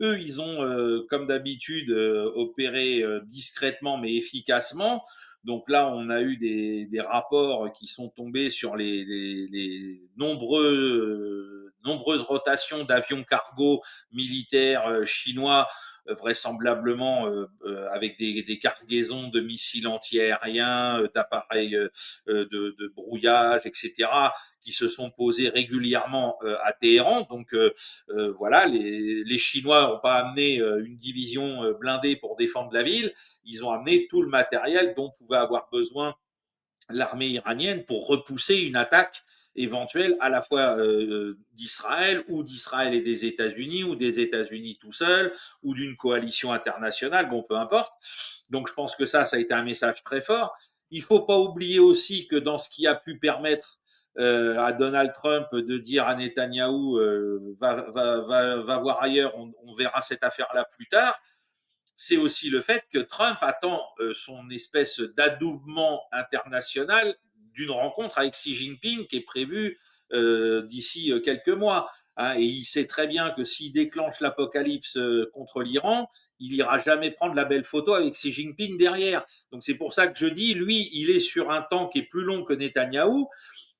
eux ils ont comme d'habitude opéré discrètement mais efficacement. Donc là on a eu des rapports qui sont tombés sur les nombreuses rotations d'avions cargo militaires chinois vraisemblablement avec des cargaisons de missiles anti-aériens, d'appareils de brouillage, etc., qui se sont posés régulièrement à Téhéran. Donc voilà, les Chinois n'ont pas amené une division blindée pour défendre la ville, ils ont amené tout le matériel dont pouvait avoir besoin l'armée iranienne pour repousser une attaque éventuelle à la fois d'Israël ou d'Israël et des États-Unis ou des États-Unis tout seuls ou d'une coalition internationale, bon peu importe. Donc je pense que ça a été un message très fort. Il faut pas oublier aussi que dans ce qui a pu permettre à Donald Trump de dire à Netanyahou va voir ailleurs, on verra cette affaire-là plus tard, c'est aussi le fait que Trump attend son espèce d'adoubement international d'une rencontre avec Xi Jinping qui est prévue d'ici quelques mois. Hein, et il sait très bien que s'il déclenche l'apocalypse contre l'Iran, il ira jamais prendre la belle photo avec Xi Jinping derrière. Donc c'est pour ça que je dis, lui, il est sur un temps qui est plus long que Netanyahou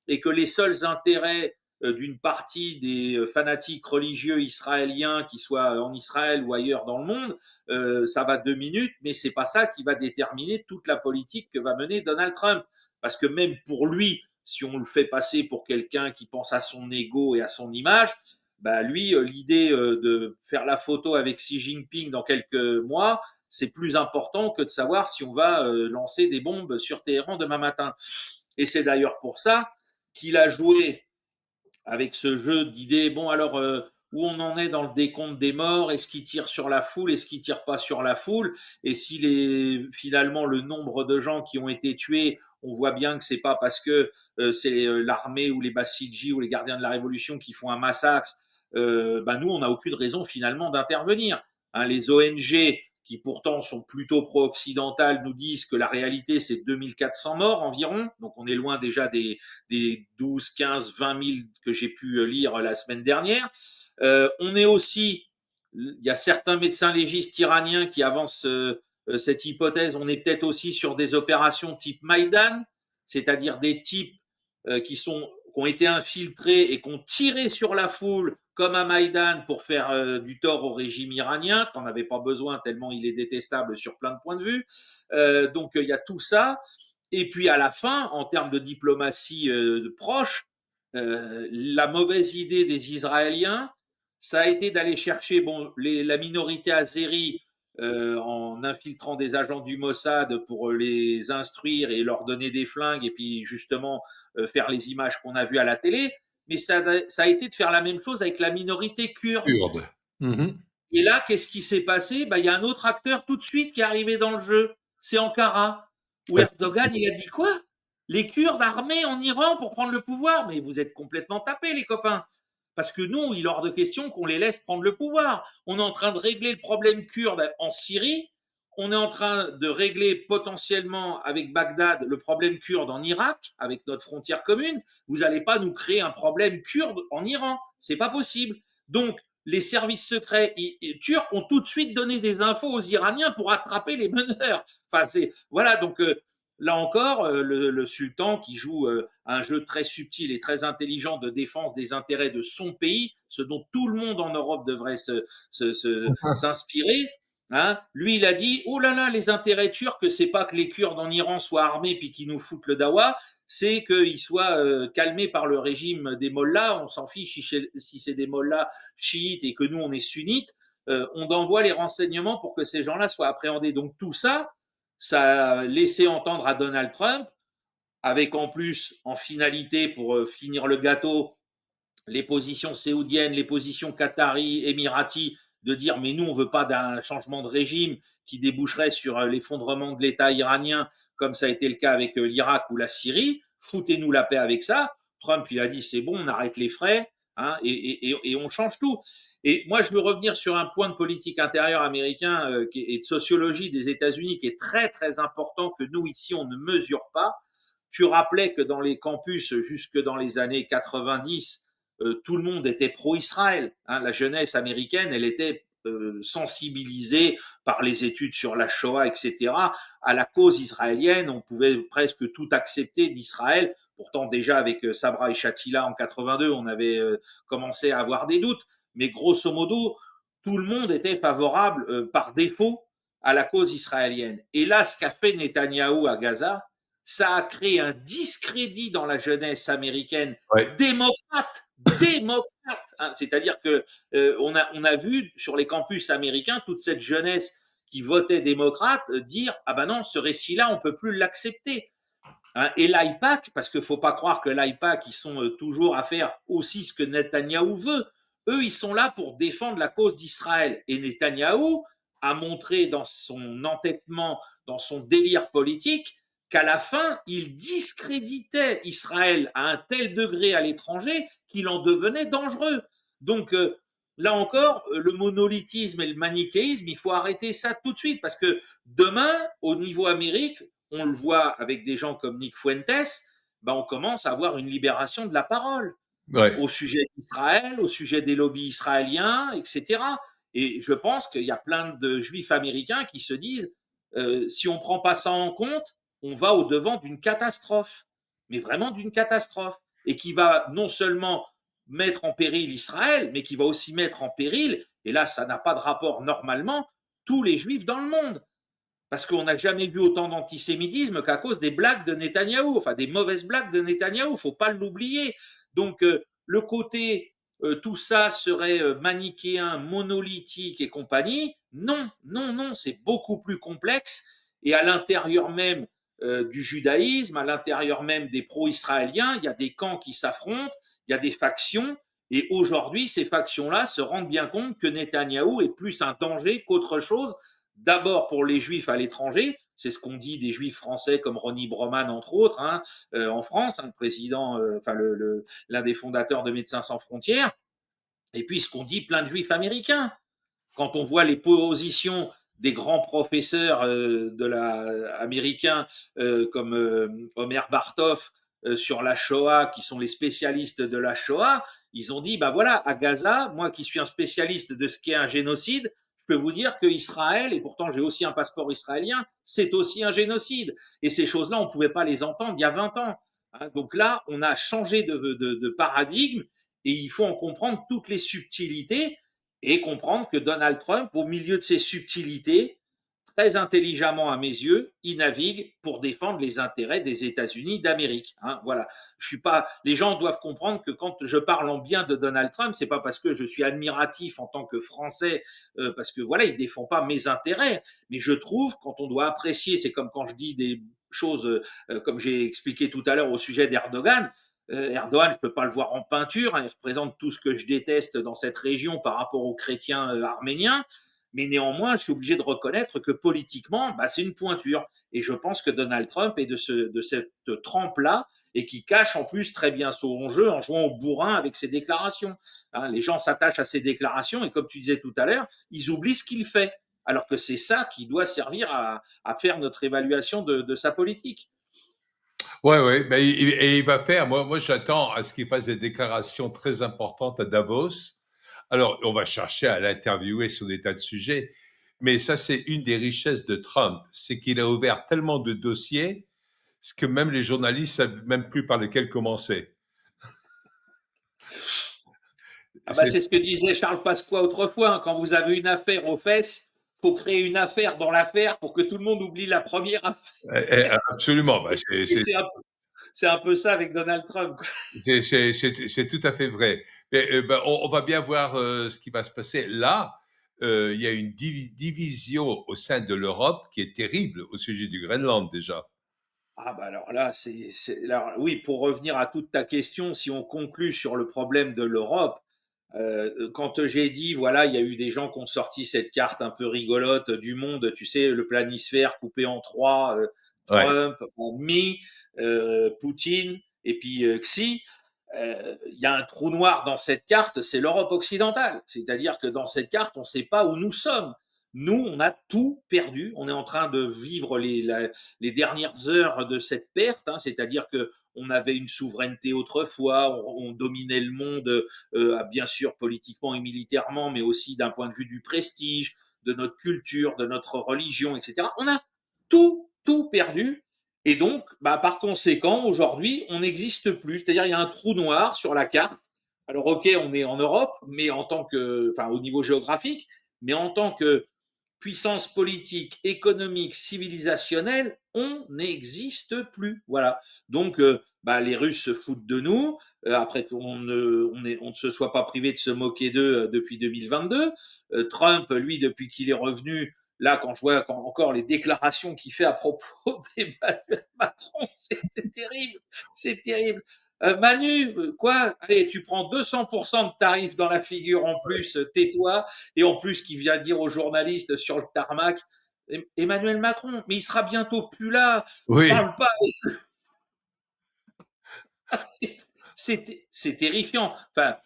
et que les seuls intérêts d'une partie des fanatiques religieux israéliens, qui soient en Israël ou ailleurs dans le monde, ça va 2 minutes, mais c'est pas ça qui va déterminer toute la politique que va mener Donald Trump. Parce que même pour lui, si on le fait passer pour quelqu'un qui pense à son ego et à son image, bah lui, l'idée de faire la photo avec Xi Jinping dans quelques mois, c'est plus important que de savoir si on va lancer des bombes sur Téhéran demain matin. Et c'est d'ailleurs pour ça qu'il a joué avec ce jeu d'idées. Bon, alors, où on en est dans le décompte des morts? Est-ce qu'il tire sur la foule? Est-ce qu'il tire pas sur la foule? Et s'il est finalement le nombre de gens qui ont été tués, on voit bien que c'est pas parce que c'est l'armée ou les Bassidji ou les gardiens de la Révolution qui font un massacre. Ben nous, on n'a aucune raison finalement d'intervenir. Hein, les ONG qui pourtant sont plutôt pro-occidentales, nous disent que la réalité, c'est 2400 morts environ. Donc on est loin déjà des 12, 15, 20 000 que j'ai pu lire la semaine dernière. On est aussi, il y a certains médecins légistes iraniens qui avancent cette hypothèse, on est peut-être aussi sur des opérations type Maïdan, c'est-à-dire des types qui ont été infiltrés et qui ont tiré sur la foule comme à Maïdan pour faire du tort au régime iranien, qu'on n'avait pas besoin tellement il est détestable sur plein de points de vue. Donc il y a tout ça. Et puis à la fin, en termes de diplomatie proche, la mauvaise idée des Israéliens, ça a été d'aller chercher bon, la minorité azérie en infiltrant des agents du Mossad pour les instruire et leur donner des flingues et puis justement faire les images qu'on a vues à la télé. Mais ça a été de faire la même chose avec la minorité kurde. Kurde. Mhm. Et là, qu'est-ce qui s'est passé? Il y a un autre acteur tout de suite qui est arrivé dans le jeu. C'est Ankara, où Erdogan, il a dit quoi? Les Kurdes armés en Iran pour prendre le pouvoir? Mais vous êtes complètement tapés, les copains. Parce que nous, il est hors de question qu'on les laisse prendre le pouvoir. On est en train de régler le problème kurde en Syrie. On est en train de régler potentiellement avec Bagdad le problème kurde en Irak, avec notre frontière commune. Vous n'allez pas nous créer un problème kurde en Iran. C'est pas possible. Donc, les services secrets turcs ont tout de suite donné des infos aux Iraniens pour attraper les meneurs. Enfin, voilà. Donc là encore, le sultan qui joue un jeu très subtil et très intelligent de défense des intérêts de son pays, ce dont tout le monde en Europe devrait s'inspirer. Hein, lui, il a dit, oh là là, les intérêts turcs, c'est pas que les Kurdes en Iran soient armés puis qu'ils nous foutent le dawa, c'est qu'ils soient calmés par le régime des mollahs. On s'en fiche si c'est des mollahs chiites et que nous, on est sunnites. On envoie les renseignements pour que ces gens-là soient appréhendés. Donc tout ça, ça a laissé entendre à Donald Trump, avec en plus, en finalité, pour finir le gâteau, les positions saoudiennes, les positions qataries, émiraties, de dire mais nous on veut pas d'un changement de régime qui déboucherait sur l'effondrement de l'État iranien comme ça a été le cas avec l'Irak ou la Syrie, foutez-nous la paix avec ça. Trump il a dit c'est bon, on arrête les frais hein, et on change tout. Et moi je veux revenir sur un point de politique intérieure américain et de sociologie des États-Unis qui est très très important que nous ici on ne mesure pas. Tu rappelais que dans les campus jusque dans les années 90 tout le monde était pro-Israël. Hein. La jeunesse américaine, elle était sensibilisée par les études sur la Shoah, etc., à la cause israélienne. On pouvait presque tout accepter d'Israël. Pourtant, déjà avec Sabra et Shatila en 82, on avait commencé à avoir des doutes. Mais grosso modo, tout le monde était favorable par défaut à la cause israélienne. Et là, ce qu'a fait Netanyahou à Gaza, ça a créé un discrédit dans la jeunesse américaine Ouais. démocrate. Hein. C'est-à-dire que on a vu sur les campus américains toute cette jeunesse qui votait démocrate dire ah ben non ce récit-là on peut plus l'accepter. Hein. Et l'AIPAC, parce qu'il faut pas croire que l'AIPAC ils sont toujours à faire aussi ce que Netanyahou veut. Eux ils sont là pour défendre la cause d'Israël. Et Netanyahou a montré dans son entêtement, dans son délire politique qu'à la fin, il discréditait Israël à un tel degré à l'étranger qu'il en devenait dangereux. Donc, là encore, le monolithisme et le manichéisme, il faut arrêter ça tout de suite, parce que demain, au niveau Amérique, on le voit avec des gens comme Nick Fuentes, ben on commence à avoir une libération de la parole Ouais. au sujet d'Israël, au sujet des lobbies israéliens, etc. Et je pense qu'il y a plein de juifs américains qui se disent, si on ne prend pas ça en compte, on va au devant d'une catastrophe, mais vraiment d'une catastrophe, et qui va non seulement mettre en péril Israël, mais qui va aussi mettre en péril, et là ça n'a pas de rapport normalement, tous les juifs dans le monde. Parce qu'on n'a jamais vu autant d'antisémitisme qu'à cause des blagues de Netanyahou, enfin des mauvaises blagues de Netanyahou, faut pas l'oublier. Donc le côté tout ça serait manichéen, monolithique et compagnie, non, non, non, c'est beaucoup plus complexe. Et à l'intérieur même du judaïsme, à l'intérieur même des pro-israéliens, il y a des camps qui s'affrontent, il y a des factions. Et aujourd'hui, ces factions-là se rendent bien compte que Netanyahou est plus un danger qu'autre chose, d'abord pour les juifs à l'étranger, c'est ce qu'on dit des juifs français comme Ronnie Broman entre autres, hein, en France, hein, le président, enfin l'un des fondateurs de Médecins sans frontières, et puis ce qu'on dit plein de juifs américains. Quand on voit les positions des grands professeurs américains comme Omer Bartov sur la Shoah, qui sont les spécialistes de la Shoah, ils ont dit, bah voilà, à Gaza, moi qui suis un spécialiste de ce qu'est un génocide, je peux vous dire que Israël, et pourtant j'ai aussi un passeport israélien, c'est aussi un génocide. Et ces choses-là, on ne pouvait pas les entendre il y a 20 ans. Hein. Donc là, on a changé de paradigme et il faut en comprendre toutes les subtilités et comprendre que Donald Trump, au milieu de ses subtilités, très intelligemment à mes yeux, il navigue pour défendre les intérêts des États-Unis d'Amérique. Hein, voilà. Je suis pas. Les gens doivent comprendre que quand je parle en bien de Donald Trump, c'est pas parce que je suis admiratif en tant que Français, parce que voilà, il défend pas mes intérêts. Mais je trouve quand on doit apprécier, c'est comme quand je dis des choses, comme j'ai expliqué tout à l'heure au sujet d'Erdogan. Erdogan, je peux pas le voir en peinture. Hein, il représente tout ce que je déteste dans cette région par rapport aux chrétiens arméniens. Mais néanmoins, je suis obligé de reconnaître que politiquement, bah, c'est une pointure. Et je pense que Donald Trump est de cette trempe-là et qui cache en plus très bien son jeu en jouant au bourrin avec ses déclarations. Hein, les gens s'attachent à ses déclarations et comme tu disais tout à l'heure, ils oublient ce qu'il fait. Alors que c'est ça qui doit servir à faire notre évaluation de sa politique. Ouais, ouais, ben, et il va faire. Moi, j'attends à ce qu'il fasse des déclarations très importantes à Davos. Alors, on va chercher à l'interviewer sur des tas de sujets, mais ça, c'est une des richesses de Trump, c'est qu'il a ouvert tellement de dossiers, ce que même les journalistes savent même plus par lesquels commencer. Ah bah, C'est, c'est ce que disait Charles Pasqua autrefois, hein, quand vous avez une affaire aux fesses, faut créer une affaire dans l'affaire pour que tout le monde oublie la première affaire. absolument. Ben, Et c'est un peu ça avec Donald Trump. Quoi. c'est tout à fait vrai. Mais, ben, on va bien voir ce qui va se passer. Là, il y a une division au sein de l'Europe qui est terrible au sujet du Groenland déjà. Ah bah alors là, alors, oui, pour revenir à toute ta question, si on conclut sur le problème de l'Europe, quand j'ai dit, voilà, il y a eu des gens qui ont sorti cette carte un peu rigolote du monde, tu sais, le planisphère coupé en trois, Ouais. Trump, enfin, Poutine et puis Xi, il y a un trou noir dans cette carte, c'est l'Europe occidentale. C'est-à-dire que dans cette carte, on ne sait pas où nous sommes. Nous, on a tout perdu. On est en train de vivre les dernières heures de cette perte. Hein, c'est-à-dire que on avait une souveraineté autrefois, on dominait le monde, bien sûr politiquement et militairement, mais aussi d'un point de vue du prestige, de notre culture, de notre religion, etc. On a tout perdu. Et donc, bah, par conséquent, aujourd'hui, on n'existe plus. C'est-à-dire, il y a un trou noir sur la carte. Alors, ok, on est en Europe, mais en tant que, enfin, au niveau géographique, mais en tant que puissance politique, économique, civilisationnelle, on n'existe plus. Voilà. Donc, bah, les Russes se foutent de nous, après on ne se soit pas privé de se moquer d'eux depuis 2022. Trump, lui, depuis qu'il est revenu, là, quand je vois encore les déclarations qu'il fait à propos d'Emmanuel Macron, c'est terrible, c'est terrible. Manu, quoi? Allez, tu prends 200% de tarif dans la figure en plus, tais-toi. Et en plus, qui vient dire aux journalistes sur le tarmac, Emmanuel Macron, mais il sera bientôt plus là. Je Oui, parle pas. C'est terrifiant. Enfin,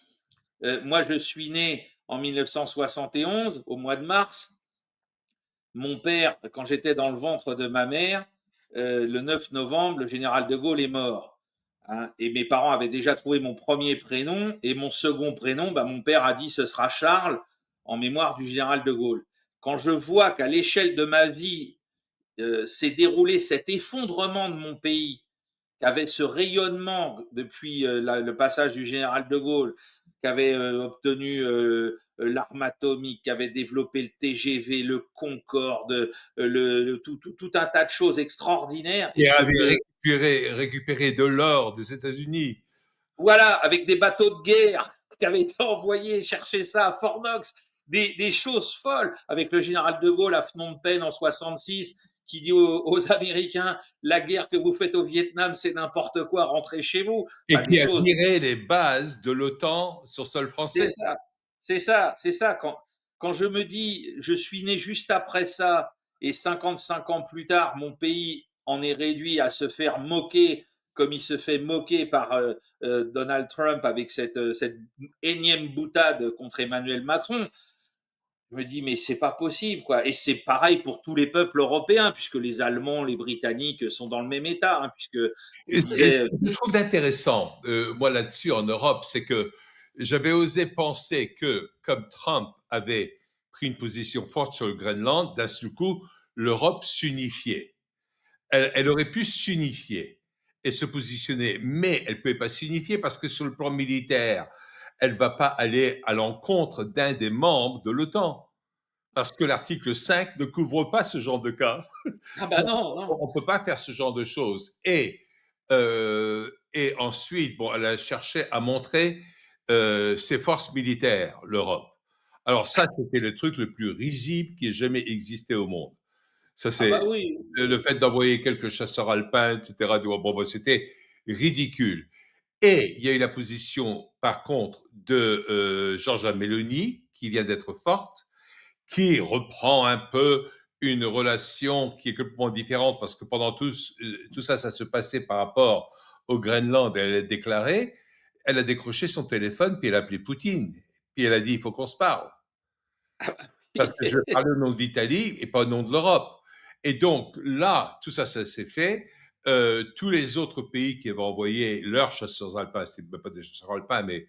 moi, je suis né en 1971, au mois de mars. Mon père, quand j'étais dans le ventre de ma mère, le 9 novembre, le général de Gaulle est mort. Hein, et mes parents avaient déjà trouvé mon premier prénom et mon second prénom, bah, mon père a dit ce sera Charles en mémoire du général de Gaulle. Quand je vois qu'à l'échelle de ma vie s'est déroulé cet effondrement de mon pays, qu'avait ce rayonnement depuis le passage du général de Gaulle, qu'avait obtenu l'arme atomique, qu'avait développé le TGV, le Concorde, tout un tas de choses extraordinaires, et il ce avait que, récupéré de l'or des États-Unis. voilà, avec des bateaux de guerre qui avaient été envoyés chercher ça à Fort Knox, des choses folles, avec le général de Gaulle à Phnom Penh en 66, qui dit aux Américains, la guerre que vous faites au Vietnam, c'est n'importe quoi, rentrez chez vous. Et Enfin, des qui a choses. viré les bases de l'OTAN sur sol C'est français. ça, c'est ça, c'est ça. Quand je me dis, je suis né juste après ça, et 55 ans plus tard, mon pays en est réduit à se faire moquer comme il se fait moquer par Donald Trump avec cette énième boutade contre Emmanuel Macron. Je me dis, mais c'est pas possible, quoi. Et c'est pareil pour tous les peuples européens, puisque les Allemands, les Britanniques sont dans le même état, hein, puisque tu Et ce disais, que je trouve intéressant, moi, là-dessus, en Europe, c'est que j'avais osé penser que, comme Trump avait pris une position forte sur le Groenland, d'un seul coup, l'Europe s'unifiait. Elle aurait pu s'unifier et se positionner, mais elle ne pouvait pas s'unifier parce que sur le plan militaire, elle ne va pas aller à l'encontre d'un des membres de l'OTAN. parce que l'article 5 ne couvre pas ce genre de cas. Ah bah non, non. On ne peut pas faire ce genre de choses. Et ensuite, bon, elle a cherché à montrer ses forces militaires, l'Europe. Alors ça, c'était le truc le plus risible qui ait jamais existé au monde. Ça, Ah c'est bah oui. le fait d'envoyer quelques chasseurs alpins, etc. Bon, c'était ridicule. Et il y a eu la position, par contre, de Giorgia Meloni, qui vient d'être forte, qui reprend un peu une relation qui est complètement différente parce que pendant tout ça, ça se passait par rapport au Groenland. Elle a déclaré, elle a décroché son téléphone, puis elle a appelé Poutine. Puis elle a dit, il faut qu'on se parle. Parce que je vais parler au nom de l'Italie et pas au nom de l'Europe. Et donc là, tout ça, ça s'est fait. Tous les autres pays qui avaient envoyé leurs chasseurs alpins, c'est même pas des chasseurs alpins, mais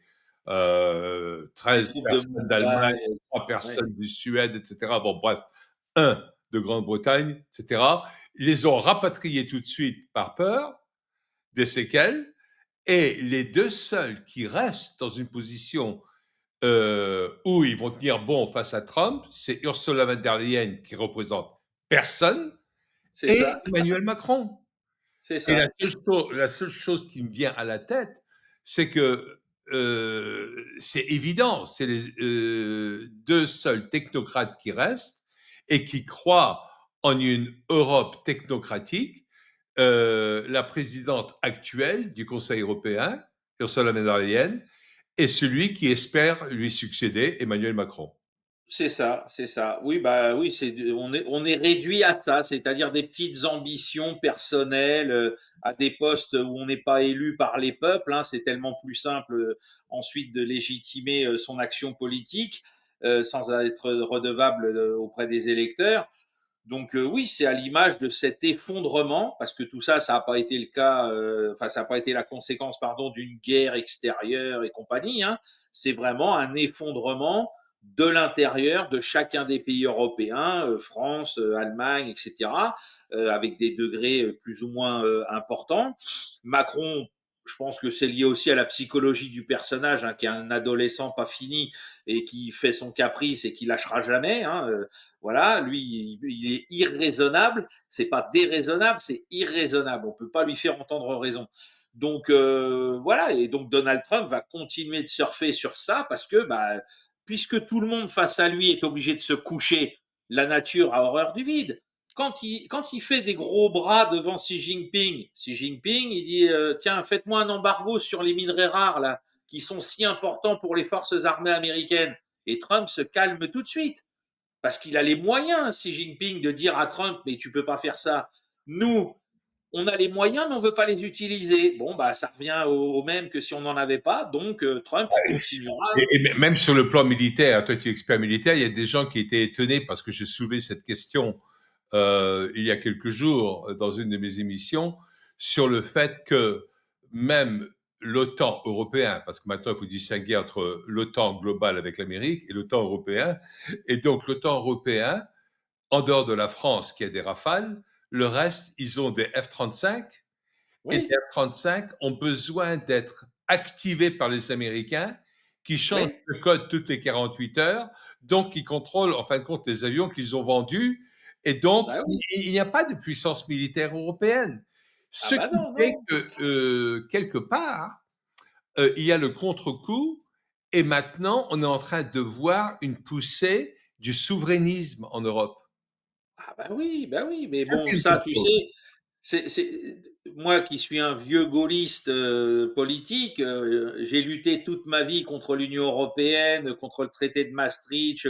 Les 13 troupes de personnes d'Allemagne, montagne. 3 Ouais. personnes du Suède, etc. Bon, bref, un de Grande-Bretagne, etc. Ils les ont rapatriés tout de suite par peur des séquelles. Et les deux seuls qui restent dans une position où ils vont tenir bon face à Trump, c'est Ursula von der Leyen qui représente personne C'est et ça. Emmanuel Macron. C'est Et ça. la seule chose qui me vient à la tête, c'est que c'est évident, c'est les deux seuls technocrates qui restent et qui croient en une Europe technocratique. La présidente actuelle du Conseil européen, Ursula von der Leyen, et celui qui espère lui succéder, Emmanuel Macron. C'est ça, c'est ça. Oui, bah oui, on est réduit à ça, c'est-à-dire des petites ambitions personnelles à des postes où on n'est pas élu par les peuples, hein. C'est tellement plus simple ensuite de légitimer son action politique sans être redevable auprès des électeurs. Donc oui, c'est à l'image de cet effondrement, parce que tout ça, ça n'a pas été le cas, enfin ça n'a pas été la conséquence, pardon, d'une guerre extérieure et compagnie, hein. C'est vraiment un effondrement de l'intérieur de chacun des pays européens, France, Allemagne, etc., avec des degrés plus ou moins importants. Macron, je pense que c'est lié aussi à la psychologie du personnage, hein, qui est un adolescent pas fini et qui fait son caprice et qui lâchera jamais, hein. Voilà, lui, il est irraisonnable. C'est pas déraisonnable, c'est irraisonnable. On peut pas lui faire entendre raison. Donc voilà, et donc Donald Trump va continuer de surfer sur ça parce que bah, puisque tout le monde face à lui est obligé de se coucher, la nature a horreur du vide. Quand il fait des gros bras devant Xi Jinping, il dit tiens, faites-moi un embargo sur les minerais rares là, qui sont si importants pour les forces armées américaines. Et Trump se calme tout de suite parce qu'il a les moyens, Xi Jinping, de dire à Trump, mais tu peux pas faire ça. Nous, on a les moyens, mais on veut pas les utiliser. Bon, bah, ça revient au même que si on n'en avait pas. Donc, Trump, il continuera. Et même sur le plan militaire, toi tu es expert militaire, il y a des gens qui étaient étonnés parce que j'ai soulevé cette question il y a quelques jours dans une de mes émissions sur le fait que même l'OTAN européen, parce que maintenant il faut distinguer entre l'OTAN global avec l'Amérique et l'OTAN européen, et donc l'OTAN européen, en dehors de la France qui a des Rafales, le reste, ils ont des F-35 et les Oui, F-35 ont besoin d'être activés par les Américains qui changent oui, de code toutes les 48 heures, donc qui contrôlent en fin de compte les avions qu'ils ont vendus. Et donc, bah oui. il n'y a pas de puissance militaire européenne. Ah Ce bah qui non, fait non. que, quelque part, il y a le contre-coup et maintenant, on est en train de voir une poussée du souverainisme en Europe. Ah bah oui. Mais Ça, bon, c'est une bonne ça, tu chose. sais, moi qui suis un vieux gaulliste politique, j'ai lutté toute ma vie contre l'Union européenne, contre le traité de Maastricht,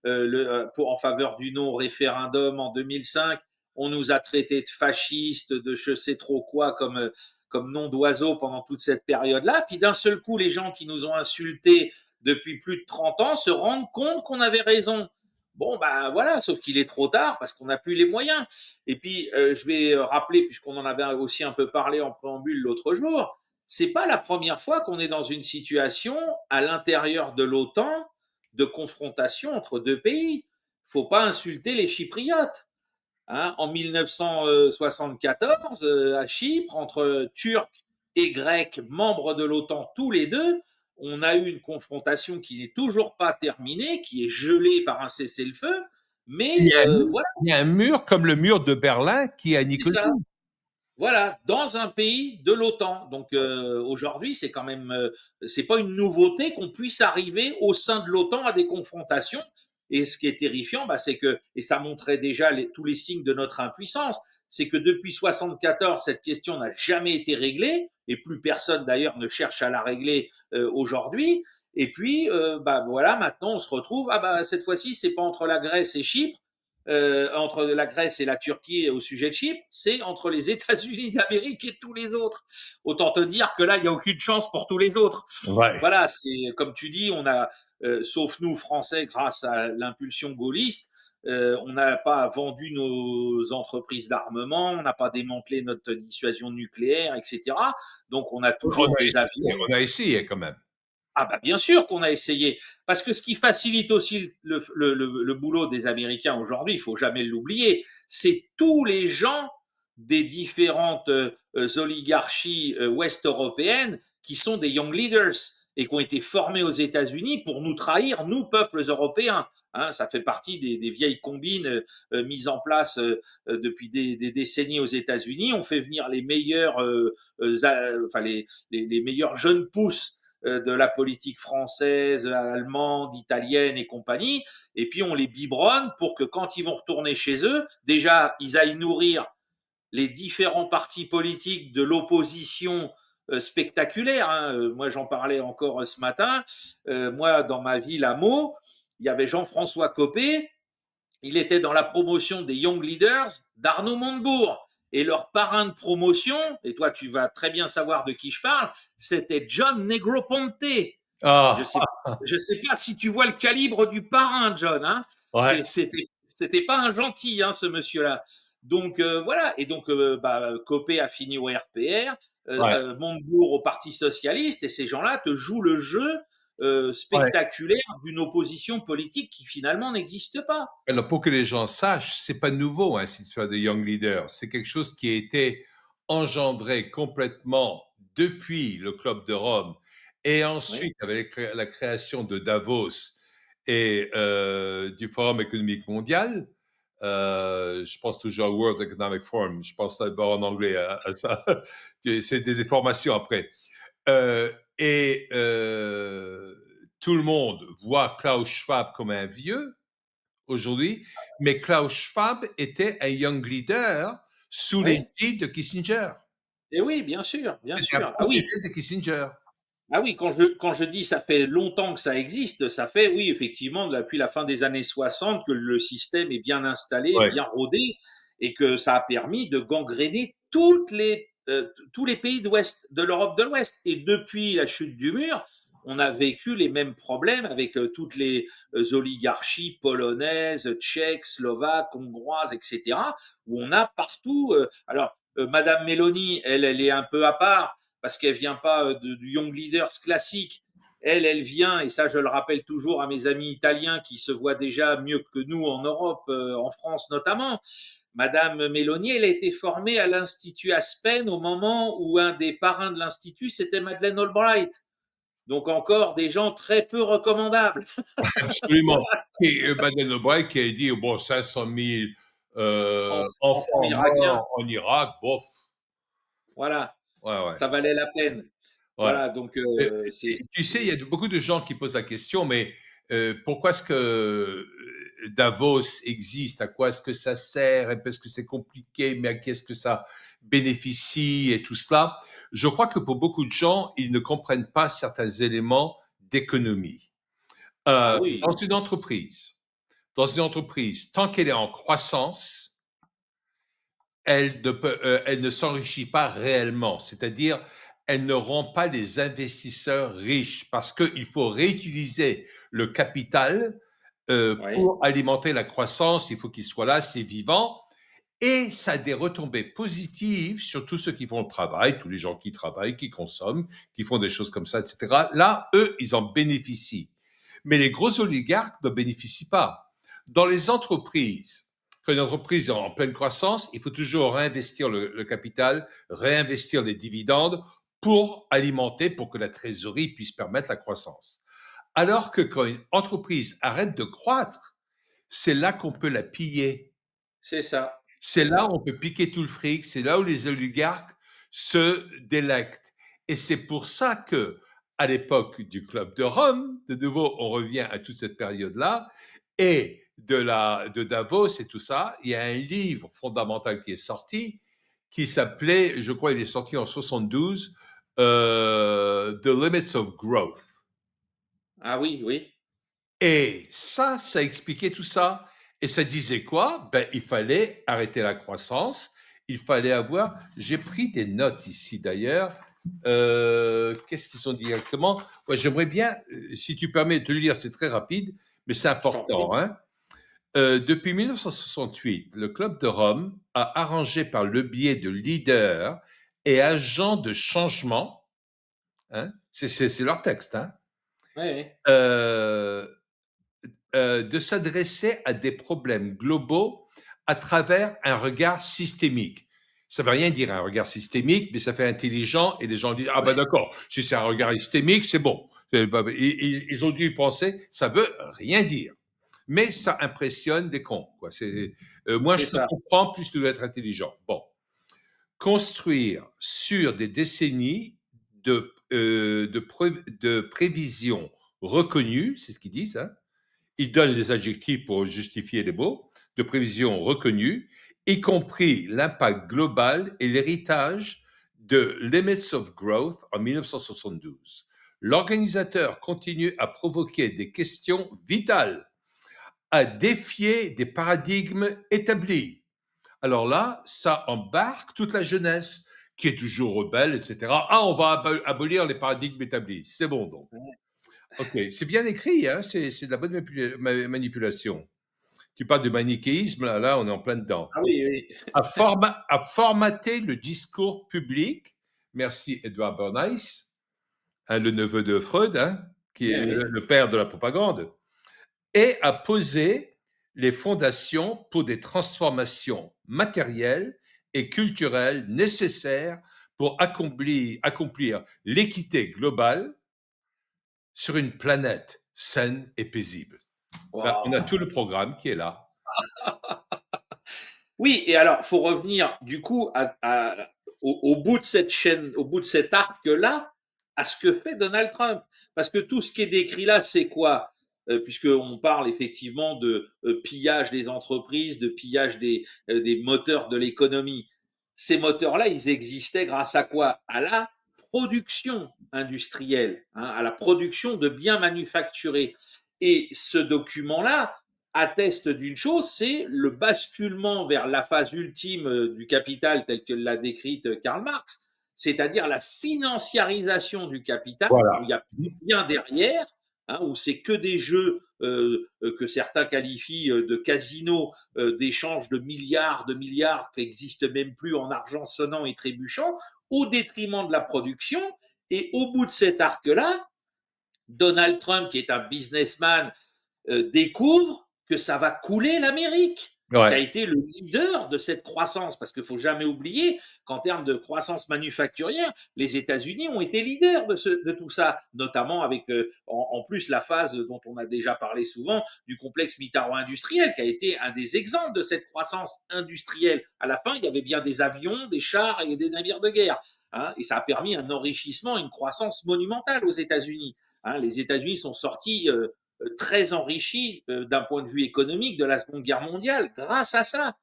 en faveur du non-référendum en 2005. On nous a traités de fascistes, de je sais trop quoi, comme nom d'oiseau pendant toute cette période-là. Puis d'un seul coup, les gens qui nous ont insultés depuis plus de 30 ans se rendent compte qu'on avait raison. Bon, bah voilà, sauf qu'il est trop tard parce qu'on n'a plus les moyens. Et puis, je vais rappeler, puisqu'on en avait aussi un peu parlé en préambule l'autre jour, c'est pas la première fois qu'on est dans une situation à l'intérieur de l'OTAN de confrontation entre deux pays. Faut pas insulter les Chypriotes. Hein. En 1974, à Chypre, entre Turcs et Grecs, membres de l'OTAN tous les deux, on a eu une confrontation qui n'est toujours pas terminée, qui est gelée par un cessez-le-feu, mais voilà, il y a un mur comme le mur de Berlin qui a c'est niqué ça. tout. Voilà, dans un pays de l'OTAN. Donc aujourd'hui, c'est quand même, c'est pas une nouveauté qu'on puisse arriver au sein de l'OTAN à des confrontations. Et ce qui est terrifiant, bah, c'est que, et ça montrait déjà tous les signes de notre impuissance, c'est que depuis 74, cette question n'a jamais été réglée, et plus personne d'ailleurs ne cherche à la régler aujourd'hui. Et puis, bah voilà, maintenant on se retrouve, ah bah cette fois-ci, c'est pas entre la Grèce et Chypre, entre la Grèce et la Turquie au sujet de Chypre, c'est entre les États-Unis d'Amérique et tous les autres. Autant te dire que là, il n'y a aucune chance pour tous les autres. Ouais. Voilà, c'est comme tu dis, on a, sauf nous Français, grâce à l'impulsion gaulliste, on n'a pas vendu nos entreprises d'armement, on n'a pas démantelé notre dissuasion nucléaire, etc. Donc on a toujours des avions. On a essayé quand même. Ah bah bien sûr qu'on a essayé, parce que ce qui facilite aussi le boulot des Américains aujourd'hui, il faut jamais l'oublier, c'est tous les gens des différentes oligarchies ouest européennes qui sont des young leaders et qui ont été formés aux États-Unis pour nous trahir, nous peuples européens. Hein, ça fait partie des vieilles combines mises en place depuis des décennies aux États-Unis. On fait venir les meilleurs, enfin les meilleurs jeunes pousses de la politique française, allemande, italienne et compagnie, et puis on les biberonne pour que quand ils vont retourner chez eux, déjà, ils aillent nourrir les différents partis politiques de l'opposition spectaculaire. Hein. Moi, j'en parlais encore ce matin. Moi, dans ma ville à Meaux, il y avait Jean-François Copé, il était dans la promotion des Young Leaders d'Arnaud Montebourg. Et leur parrain de promotion, et toi tu vas très bien savoir de qui je parle, c'était John Negroponte. Je Ah, sais, je sais pas si tu vois le calibre du parrain, John. Hein. ouais, C'était pas un gentil, hein, ce monsieur-là. Donc voilà. Et donc bah, Copé a fini au RPR, ouais, Montebourg au Parti socialiste, et ces gens-là te jouent le jeu ouais. spectaculaire d'une opposition politique qui finalement n'existe pas. Alors, pour que les gens sachent, c'est pas nouveau, hein, cette histoire de Young Leaders. C'est quelque chose qui a été engendré complètement depuis le Club de Rome et Oui, ensuite avec la création de Davos et du Forum économique mondial. Je pense toujours au World Economic Forum. Je pense d'abord en anglais à ça. C'est des formations après. Euh, et tout le monde voit Klaus Schwab comme un vieux aujourd'hui, mais Klaus Schwab était un young leader sous oui. l'égide de Kissinger. Et oui, bien sûr, bien C'était un sûr. Ah oui, protégé de Kissinger. ah oui, quand je dis ça fait longtemps que ça existe, ça fait, oui, effectivement, depuis la fin des années 60 que le système est bien installé, Ouais. bien rodé, et que ça a permis de gangréner tous les pays de l'Europe de l'Ouest. Et depuis la chute du mur, on a vécu les mêmes problèmes avec toutes les oligarchies polonaises, tchèques, slovaques, hongroises, etc., où on a partout. Madame Meloni, elle est un peu à part parce qu'elle vient pas du Young Leaders classique. Elle vient, et ça je le rappelle toujours à mes amis italiens qui se voient déjà mieux que nous en Europe, en France notamment. Madame Meloni, elle a été formée à l'Institut Aspen au moment où un des parrains de l'Institut, c'était Madeleine Albright. Donc encore des gens très peu recommandables. Absolument. Et Madeleine Albright qui a dit, bon, 500 000 Enfants enfants irakiens. morts en Irak, bof. Voilà, Ouais, ouais, ça valait la peine. ouais. Voilà, donc Euh, c'est Tu sais, il y a beaucoup de gens qui posent la question, mais pourquoi est-ce que Davos existe? À quoi est-ce que ça sert? Et parce que c'est compliqué, mais à qui est-ce que ça bénéficie et tout cela? Je crois que pour beaucoup de gens, ils ne comprennent pas certains éléments d'économie. ah Euh, oui, dans une entreprise, dans une entreprise, tant qu'elle est en croissance, elle ne s'enrichit pas réellement. C'est-à-dire, elle ne rend pas les investisseurs riches parce qu'il faut réutiliser le capital oui, pour alimenter la croissance. Il faut qu'il soit là, c'est vivant. Et ça a des retombées positives sur tous ceux qui font le travail, tous les gens qui travaillent, qui consomment, qui font des choses comme ça, etc. Là, eux, ils en bénéficient. Mais les gros oligarques ne bénéficient pas. Dans les entreprises, quand une entreprise est en pleine croissance, il faut toujours réinvestir le capital, réinvestir les dividendes pour alimenter, pour que la trésorerie puisse permettre la croissance. Alors que quand une entreprise arrête de croître, c'est là qu'on peut la piller. C'est ça. C'est C'est là où ça. on peut piquer tout le fric, c'est là où les oligarques se délectent. Et c'est pour ça que, à l'époque du Club de Rome, de nouveau, on revient à toute cette période-là, et de Davos et tout ça, il y a un livre fondamental qui est sorti, qui s'appelait, je crois, il est sorti en 72, The Limits of Growth. Ah oui, oui. Et ça expliquait tout ça. Et ça disait quoi? Ben, il fallait arrêter la croissance. Il fallait avoir. J'ai pris des notes ici d'ailleurs. Qu'est-ce qu'ils ont dit directement? Ouais, j'aimerais bien, si tu permets de te le lire, c'est très rapide, mais c'est Je t'en prie. important. Hein? Depuis 1968, le Club de Rome a arrangé par le biais de leaders et agents de changement, hein, c'est leur texte, hein, Oui, oui. euh, de s'adresser à des problèmes globaux à travers un regard systémique. Ça ne veut rien dire un regard systémique, mais ça fait intelligent et les gens disent ah ben d'accord, si c'est un regard systémique, c'est bon. Ils ont dû y penser, ça veut rien dire, mais ça impressionne des cons. Quoi. Moins C'est je te ça. comprends, plus tu dois être intelligent. Bon, construire sur des décennies de prévisions reconnues, c'est ce qu'ils disent, hein, il donne les adjectifs pour justifier les mots, de prévisions reconnues, y compris l'impact global et l'héritage de Limits of Growth en 1972. L'organisateur continue à provoquer des questions vitales, à défier des paradigmes établis. Alors là, ça embarque toute la jeunesse qui est toujours rebelle, etc. Ah, on va abolir les paradigmes établis. C'est bon donc. Ok, c'est bien écrit, hein, c'est de la bonne manipulation. Tu parles de manichéisme, là, on est en plein dedans. Ah oui, oui. À formater le discours public, merci Edward Bernays, hein, le neveu de Freud, hein, qui Oui, est oui. le père de la propagande, et à poser les fondations pour des transformations matérielles et culturelles nécessaires pour accomplir l'équité globale sur une planète saine et paisible. Ben, on a Waouh. tout le programme qui est là. Oui, et alors, faut revenir du coup au bout de cette chaîne, au bout de cet arc-là, à ce que fait Donald Trump. Parce que tout ce qui est décrit là, c'est quoi? Puisqu'on parle effectivement de pillage des entreprises, de pillage des moteurs de l'économie. Ces moteurs-là, ils existaient grâce à quoi? À la production industrielle, hein, à la production de biens manufacturés. Et ce document-là, atteste d'une chose, c'est le basculement vers la phase ultime du capital tel que l'a décrite Karl Marx, c'est-à-dire la financiarisation du capital, où il Voilà. n'y a plus rien derrière, hein, où c'est que des jeux que certains qualifient de casinos, d'échanges de milliards qui n'existent même plus en argent sonnant et trébuchant, au détriment de la production. Et au bout de cet arc-là, Donald Trump, qui est un businessman, découvre que ça va couler l'Amérique, qui a Ouais. été le leader de cette croissance. Parce qu'il ne faut jamais oublier qu'en termes de croissance manufacturière, les États-Unis ont été leaders de tout ça, notamment avec en plus la phase dont on a déjà parlé souvent du complexe militaro-industriel, qui a été un des exemples de cette croissance industrielle. À la fin, il y avait bien des avions, des chars et des navires de guerre. Hein, et ça a permis un enrichissement, une croissance monumentale aux États-Unis. Hein, les États-Unis sont sortis très enrichi d'un point de vue économique de la Seconde Guerre mondiale grâce à ça.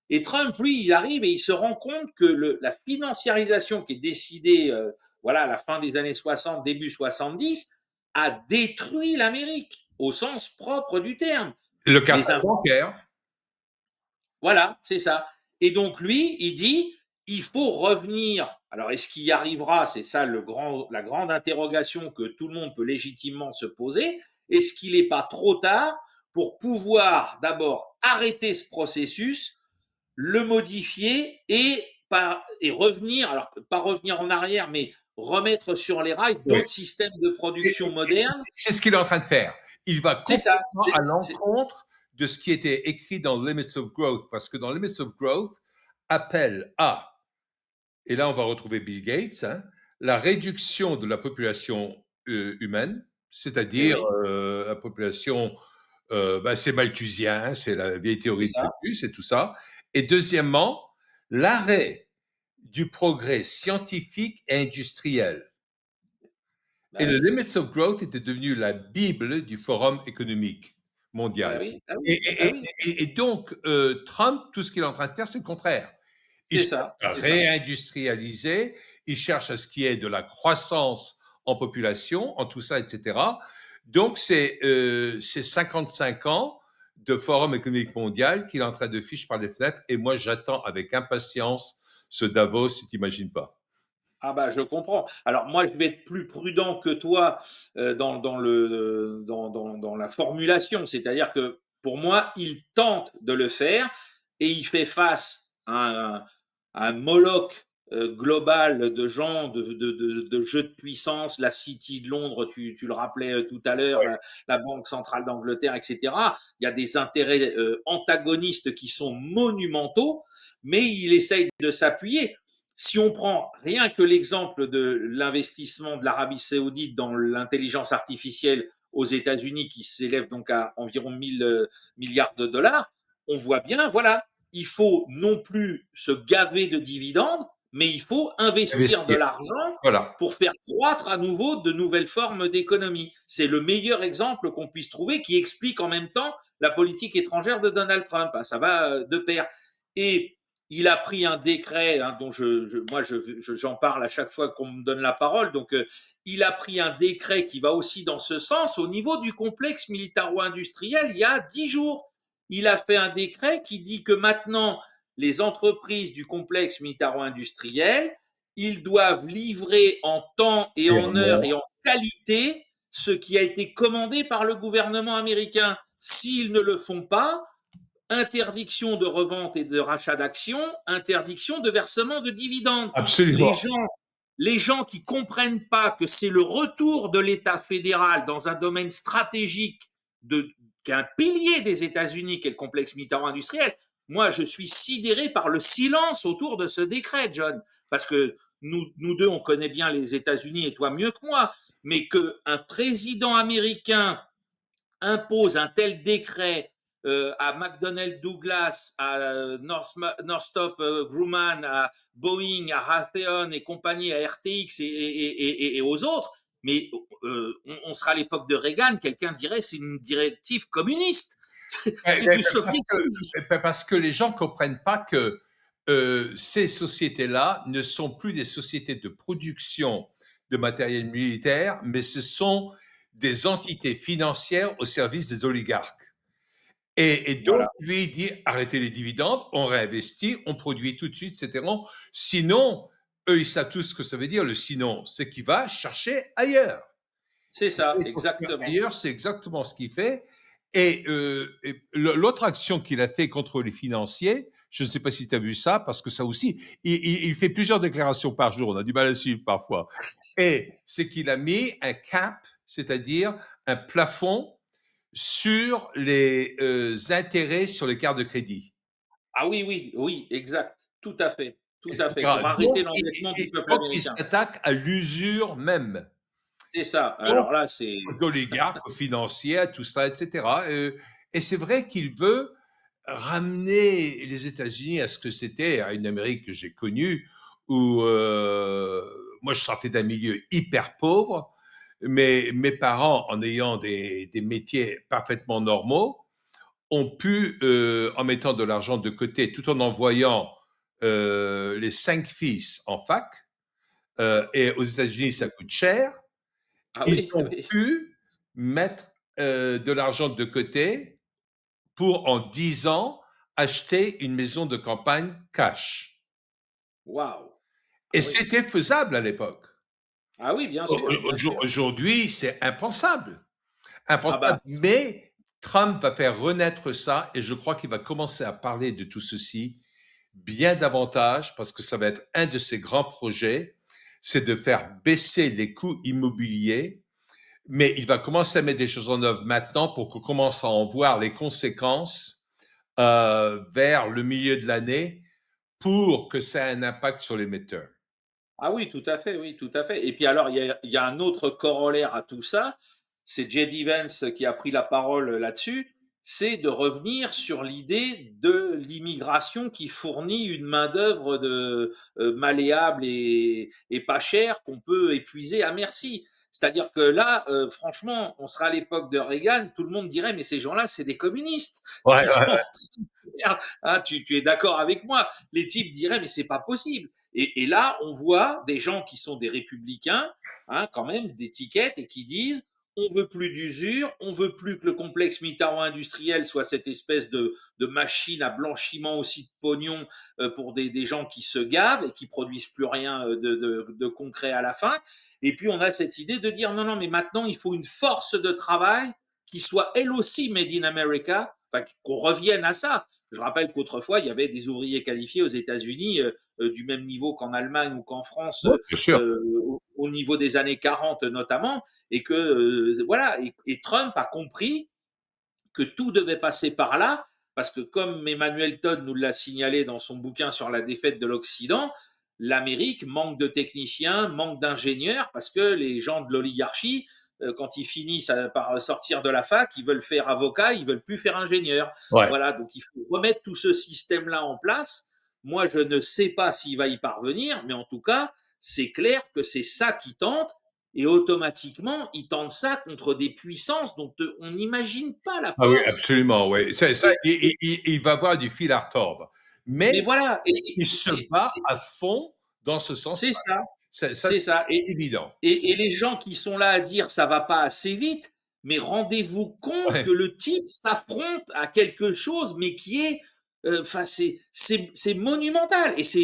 Et Trump, lui, il arrive et il se rend compte que la financiarisation qui est décidée voilà, à la fin des années 60, début 70, a détruit l'Amérique au sens propre du terme. Le Les cartel bancaire. voilà, c'est ça. Et donc lui, il dit, il faut revenir. Alors est-ce qu'il y arrivera? C'est ça la grande interrogation que tout le monde peut légitimement se poser. Est-ce qu'il n'est pas trop tard pour pouvoir d'abord arrêter ce processus, le modifier et revenir, alors pas revenir en arrière, mais remettre sur les rails Oui. d'autres systèmes de production modernes? C'est ce qu'il est en train de faire. Il va C'est ça. complètement à l'encontre de ce qui était écrit dans Limits of Growth, parce que dans Limits of Growth, appelle à, et là on va retrouver Bill Gates, hein, la réduction de la population humaine, Eh c'est-à-dire oui, la population, c'est malthusien, c'est la vieille c'est théorie de ça. Malthus et tout ça. Et deuxièmement, l'arrêt du progrès scientifique et industriel. Et Bah le oui, Limits of Growth était devenu la Bible du Forum économique bah mondial. oui, ah Et, oui, ah et- oui, et donc, Trump, tout ce qu'il est en train de faire, c'est le contraire. Il c'est cherche ça, à c'est ça. réindustrialiser, il cherche à ce qu'il y ait de la croissance en population, en tout ça, etc. Donc, c'est 55 ans de Forum économique mondial qu'il est en train de fiche par les fenêtres. Et moi, j'attends avec impatience ce Davos, si tu n'imagines pas. Ah bah je comprends. Alors moi je vais être plus prudent que toi dans la formulation, c'est-à-dire que pour moi il tente de le faire et il fait face à un Moloch global de gens, de jeux de puissance, la City de Londres, tu le rappelais tout à l'heure, la Banque centrale d'Angleterre, etc. Il y a des intérêts antagonistes qui sont monumentaux, mais il essaye de s'appuyer. Si on prend rien que l'exemple de l'investissement de l'Arabie saoudite dans l'intelligence artificielle aux États-Unis, qui s'élève donc à environ 1000 milliards de dollars, on voit bien, voilà, il faut non plus se gaver de dividendes, mais il faut investir de Investir. l'argent Voilà. pour faire croître à nouveau de nouvelles formes d'économie. C'est le meilleur exemple qu'on puisse trouver qui explique en même temps la politique étrangère de Donald Trump. Ça va de pair. Et il a pris un décret dont j'en parle à chaque fois qu'on me donne la parole. Donc, il a pris un décret qui va aussi dans ce sens au niveau du complexe militaro-industriel il y a 10 jours. Il a fait un décret qui dit que maintenant, les entreprises du complexe militaro-industriel, ils doivent livrer en temps et Et en en heure et or. en qualité ce qui a été commandé par le gouvernement américain. S'ils ne le font pas, interdiction de revente et de rachat d'actions, interdiction de versement de dividendes. Les Absolument. gens, les gens qui comprennent pas que c'est le retour de l'État fédéral dans un domaine stratégique qu'un pilier des États-Unis, qui est le complexe militaro-industriel, moi, je suis sidéré par le silence autour de ce décret, John, parce que nous deux, on connaît bien les États-Unis et toi mieux que moi, mais qu'un président américain impose un tel décret à McDonnell Douglas, à Northrop Grumman, à Boeing, à Raytheon et compagnie, à RTX et aux autres, mais on sera à l'époque de Reagan, quelqu'un dirait c'est une directive communiste. C'est du soviétisme. Parce que les gens ne comprennent pas que ces sociétés-là ne sont plus des sociétés de production de matériel militaire, mais ce sont des entités financières au service des oligarques. Et donc, Voilà. lui, il dit, arrêtez les dividendes, on réinvestit, on produit tout de suite, etc. Sinon, eux, ils savent tous ce que ça veut dire, le sinon, c'est qu'il va chercher ailleurs. C'est ça, Et exactement. ailleurs, c'est exactement ce qu'il fait. Et l'autre action qu'il a fait contre les financiers, je ne sais pas si tu as vu ça, parce que ça aussi, il fait plusieurs déclarations par jour, on a du mal à suivre parfois. Et c'est qu'il a mis un cap, c'est-à-dire un plafond sur les intérêts sur les cartes de crédit. Ah oui, oui, oui, exact. Tout à fait, Etc. pour arrêter l'endettement du peuple Donc, il américain. s'attaque à l'usure même. C'est ça. Donc, Alors là, c'est aux oligarques, aux financiers, à tout ça, etc. Et c'est vrai qu'il veut ramener les États-Unis à ce que c'était, à une Amérique que j'ai connue, où moi je sortais d'un milieu hyper pauvre, mais mes parents, en ayant des métiers parfaitement normaux, ont pu, en mettant de l'argent de côté, tout en envoyant les 5 fils en fac, et aux États-Unis ça coûte cher, ah ils oui, ont oui. pu mettre de l'argent de côté pour, en 10 ans, acheter une maison de campagne cash. Waouh! Et Ah oui. c'était faisable à l'époque. Ah oui, bien sûr, bien sûr. Aujourd'hui, c'est impensable. Ah Impensable. bah, Mais Trump va faire renaître ça et je crois qu'il va commencer à parler de tout ceci bien davantage parce que ça va être un de ses grands projets, c'est de faire baisser les coûts immobiliers. Mais il va commencer à mettre des choses en œuvre maintenant pour qu'on commence à en voir les conséquences vers le milieu de l'année pour que ça ait un impact sur les metteurs. Ah oui, tout à fait, oui, tout à fait. Et puis alors, il y a un autre corollaire à tout ça, c'est J.D. Vance qui a pris la parole là-dessus, c'est de revenir sur l'idée de l'immigration qui fournit une main-d'œuvre malléable et pas chère qu'on peut épuiser à merci. C'est-à-dire que là, franchement, on sera à l'époque de Reagan, tout le monde dirait, mais ces gens-là, c'est des communistes. Ce Ouais, qu'ils sont ouais, en train de faire. Hein, tu es d'accord avec moi? Les types diraient, mais c'est pas possible. Et là, on voit des gens qui sont des républicains, hein, quand même, d'étiquette, et qui disent on veut plus d'usure, on veut plus que le complexe militaro-industriel soit cette espèce de machine à blanchiment aussi de pognon pour des gens qui se gavent et qui produisent plus rien de concret à la fin. Et puis on a cette idée de dire non, non, mais maintenant il faut une force de travail qui soit elle aussi made in America, enfin qu'on revienne à ça. Je rappelle qu'autrefois, il y avait des ouvriers qualifiés aux États-Unis du même niveau qu'en Allemagne ou qu'en France ouais, bien sûr. au niveau des années 40 notamment, et que voilà, et Trump a compris que tout devait passer par là, parce que comme Emmanuel Todd nous l'a signalé dans son bouquin sur la défaite de l'Occident, l'Amérique manque de techniciens, manque d'ingénieurs, parce que les gens de l'oligarchie, quand ils finissent par sortir de la fac, ils veulent faire avocat, ils veulent plus faire ingénieur. Ouais. Voilà, donc il faut remettre tout ce système-là en place. Moi, je ne sais pas s'il va y parvenir, mais en tout cas, c'est clair que c'est ça qui tente, et automatiquement, ils tentent ça contre des puissances dont on n'imagine pas la Ah oui, force. absolument, oui. Ça, Et, il va avoir du fil à retordre. Mais mais voilà, il se bat à fond dans ce c'est sens-là. ça, Ça, c'est ça. c'est évident. Et les gens qui sont là à dire ça va pas assez vite, mais rendez-vous compte Ouais. que le type s'affronte à quelque chose, mais qui est, enfin, c'est monumental. Et c'est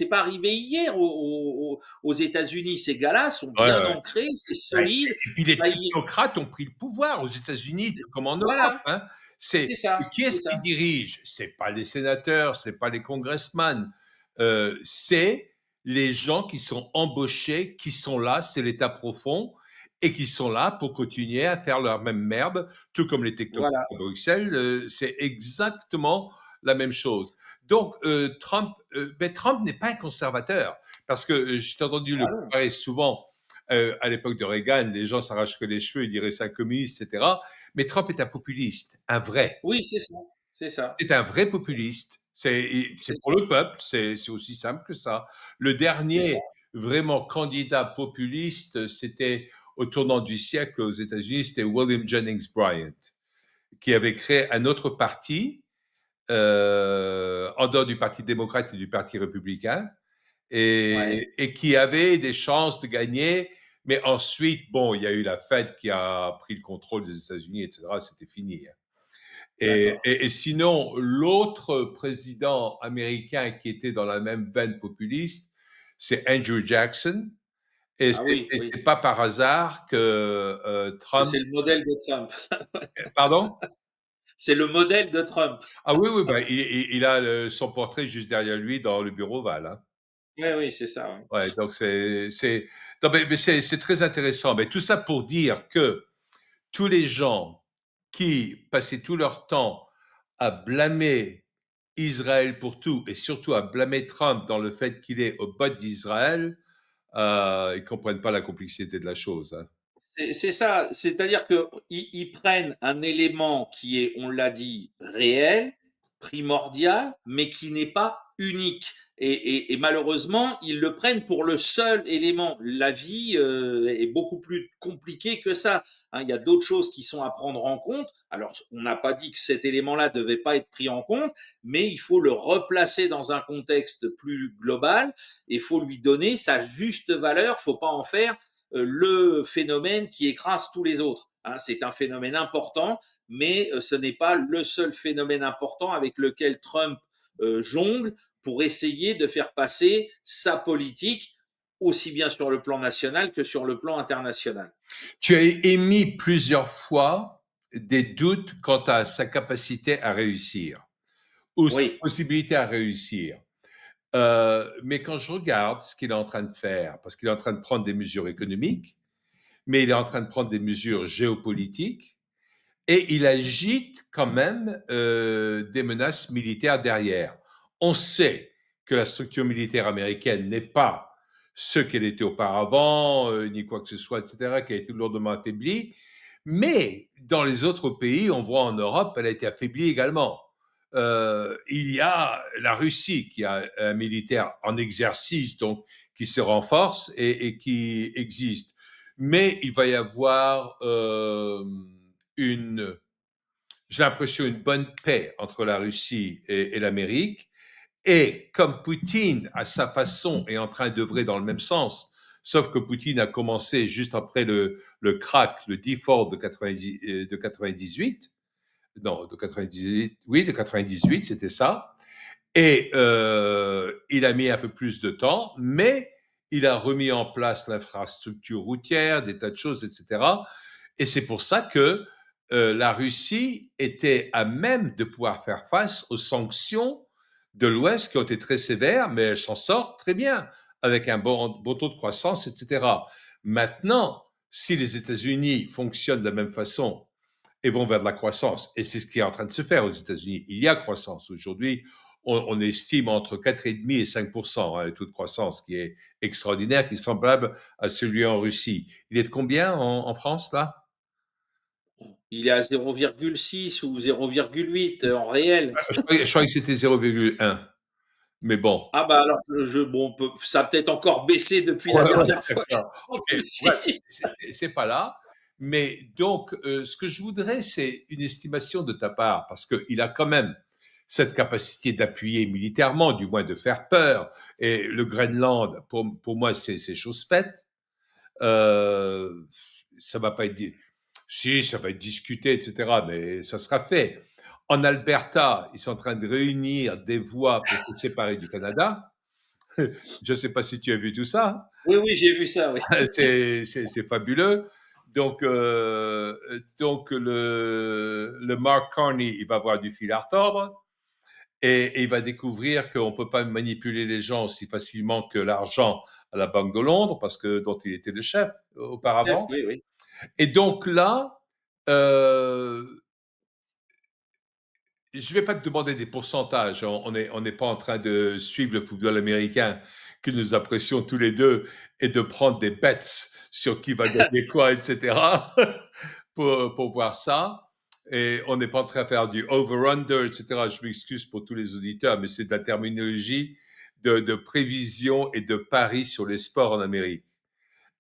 pas arrivé hier aux États-Unis. Ces gars-là sont Ouais, bien ouais. ancrés, c'est Ouais, solide. et puis les Ça y est. technocrates ont pris le pouvoir aux États-Unis comme en Europe, Voilà, hein. C'est c'est ça, qui c'est est-ce qui ça. dirige? C'est pas les sénateurs, c'est pas les congressmen, c'est les gens qui sont embauchés, qui sont là, c'est l'État profond et qui sont là pour continuer à faire leur même merde, tout comme les technocrates Voilà. à Bruxelles, c'est exactement la même chose. Donc Trump n'est pas un conservateur parce que, je t'ai entendu le Ah non. comparer souvent à l'époque de Reagan, les gens s'arracheraient les cheveux, ils diraient c'est un communiste, etc. Mais Trump est un populiste, un vrai. Oui, c'est ça, c'est ça, C'est un vrai populiste. C'est c'est pour ça, le peuple, c'est aussi simple que ça. Le c'est ça. dernier vraiment candidat populiste, c'était au tournant du siècle aux États-Unis, c'était William Jennings Bryan, qui avait créé un autre parti en dehors du Parti démocrate et du Parti républicain, Ouais, et qui avait des chances de gagner. Mais ensuite, bon, il y a eu la Fed qui a pris le contrôle des États-Unis, etc. C'était fini. d'accord. Et sinon, l'autre président américain qui était dans la même veine populiste, c'est Andrew Jackson. Et Ah oui, c'est oui. pas par hasard que Trump. C'est le modèle de Trump. Pardon? C'est le modèle de Trump. Ah oui, oui, bah, il a son portrait juste derrière lui dans le bureau Oval. Hein. Oui, oui, c'est ça. Ouais. Ouais, donc non, mais c'est très intéressant. Mais tout ça pour dire que tous les gens qui passaient tout leur temps à blâmer Israël pour tout et surtout à blâmer Trump dans le fait qu'il est au bas d'Israël, ils comprennent pas la complexité de la chose. Hein. C'est ça, c'est-à-dire qu'ils prennent un élément qui est, on l'a dit, réel, primordial, mais qui n'est pas unique. Et malheureusement, ils le prennent pour le seul élément. La vie est beaucoup plus compliquée que ça. Hein, il y a d'autres choses qui sont à prendre en compte. Alors, on n'a pas dit que cet élément-là devait pas être pris en compte, mais il faut le replacer dans un contexte plus global. Il faut lui donner sa juste valeur. Il faut pas en faire le phénomène qui écrase tous les autres. Hein, c'est un phénomène important, mais ce n'est pas le seul phénomène important avec lequel Trump jongle pour essayer de faire passer sa politique aussi bien sur le plan national que sur le plan international. Tu as émis plusieurs fois des doutes quant à sa capacité à réussir ou sa Oui, possibilité à réussir. Mais quand je regarde ce qu'il est en train de faire, parce qu'il est en train de prendre des mesures économiques, mais il est en train de prendre des mesures géopolitiques, et il agite quand même des menaces militaires derrière. On sait que la structure militaire américaine n'est pas ce qu'elle était auparavant, ni quoi que ce soit, etc., qui a été lourdement affaiblie. Mais dans les autres pays, on voit en Europe, elle a été affaiblie également. Il y a la Russie qui a un militaire en exercice, donc qui se renforce et qui existe. Mais il va y avoir j'ai l'impression, une bonne paix entre la Russie et l'Amérique. Et comme Poutine, à sa façon, est en train d'œuvrer dans le même sens, sauf que Poutine a commencé juste après le crack, le default de 98, non, de 98, oui, de 98, c'était ça. Et il a mis un peu plus de temps, mais il a remis en place l'infrastructure routière, des tas de choses, etc. Et c'est pour ça que la Russie était à même de pouvoir faire face aux sanctions de l'Ouest qui ont été très sévères, mais elle s'en sort très bien avec un bon taux de croissance, etc. Maintenant, si les États-Unis fonctionnent de la même façon et vont vers de la croissance, et c'est ce qui est en train de se faire aux États-Unis, il y a croissance aujourd'hui, on estime entre 4,5 et 5%, le taux de croissance, qui est extraordinaire, qui est semblable à celui en Russie. Il est de combien en France, là? Il est à 0,6 ou 0,8 en réel. Je croyais que c'était 0,1. Mais bon. Ah bah alors, bon, ça a peut-être encore baissé depuis la Ouais, ouais, dernière fois que j'ai d'accord. OK. Ouais, réfléchi. c'est pas là. Mais donc, ce que je voudrais, c'est une estimation de ta part, parce qu'il a quand même cette capacité d'appuyer militairement, du moins de faire peur. Et le Groenland, pour moi, c'est chose faite. Euh, Ça va pas être dit. Si, ça va être discuté, etc. Mais ça sera fait. En Alberta, ils sont en train de réunir des voix pour se séparer du Canada. Je ne sais pas si tu as vu tout ça. Oui, oui, j'ai vu ça, oui. C'est fabuleux. Donc le Mark Carney, il va avoir du fil à retordre et il va découvrir qu'on ne peut pas manipuler les gens aussi facilement que l'argent à la Banque de Londres, parce que dont il était le chef auparavant. Oui, oui. Et donc là, euh, je ne vais pas te demander des pourcentages. On n'est pas en train de suivre le football américain que nous apprécions tous les deux et de prendre des bets sur qui va gagner quoi, etc. pour voir ça. Et on n'est pas en train de faire du over-under, etc. Je m'excuse pour tous les auditeurs, mais c'est de la terminologie de prévision et de paris sur les sports en Amérique.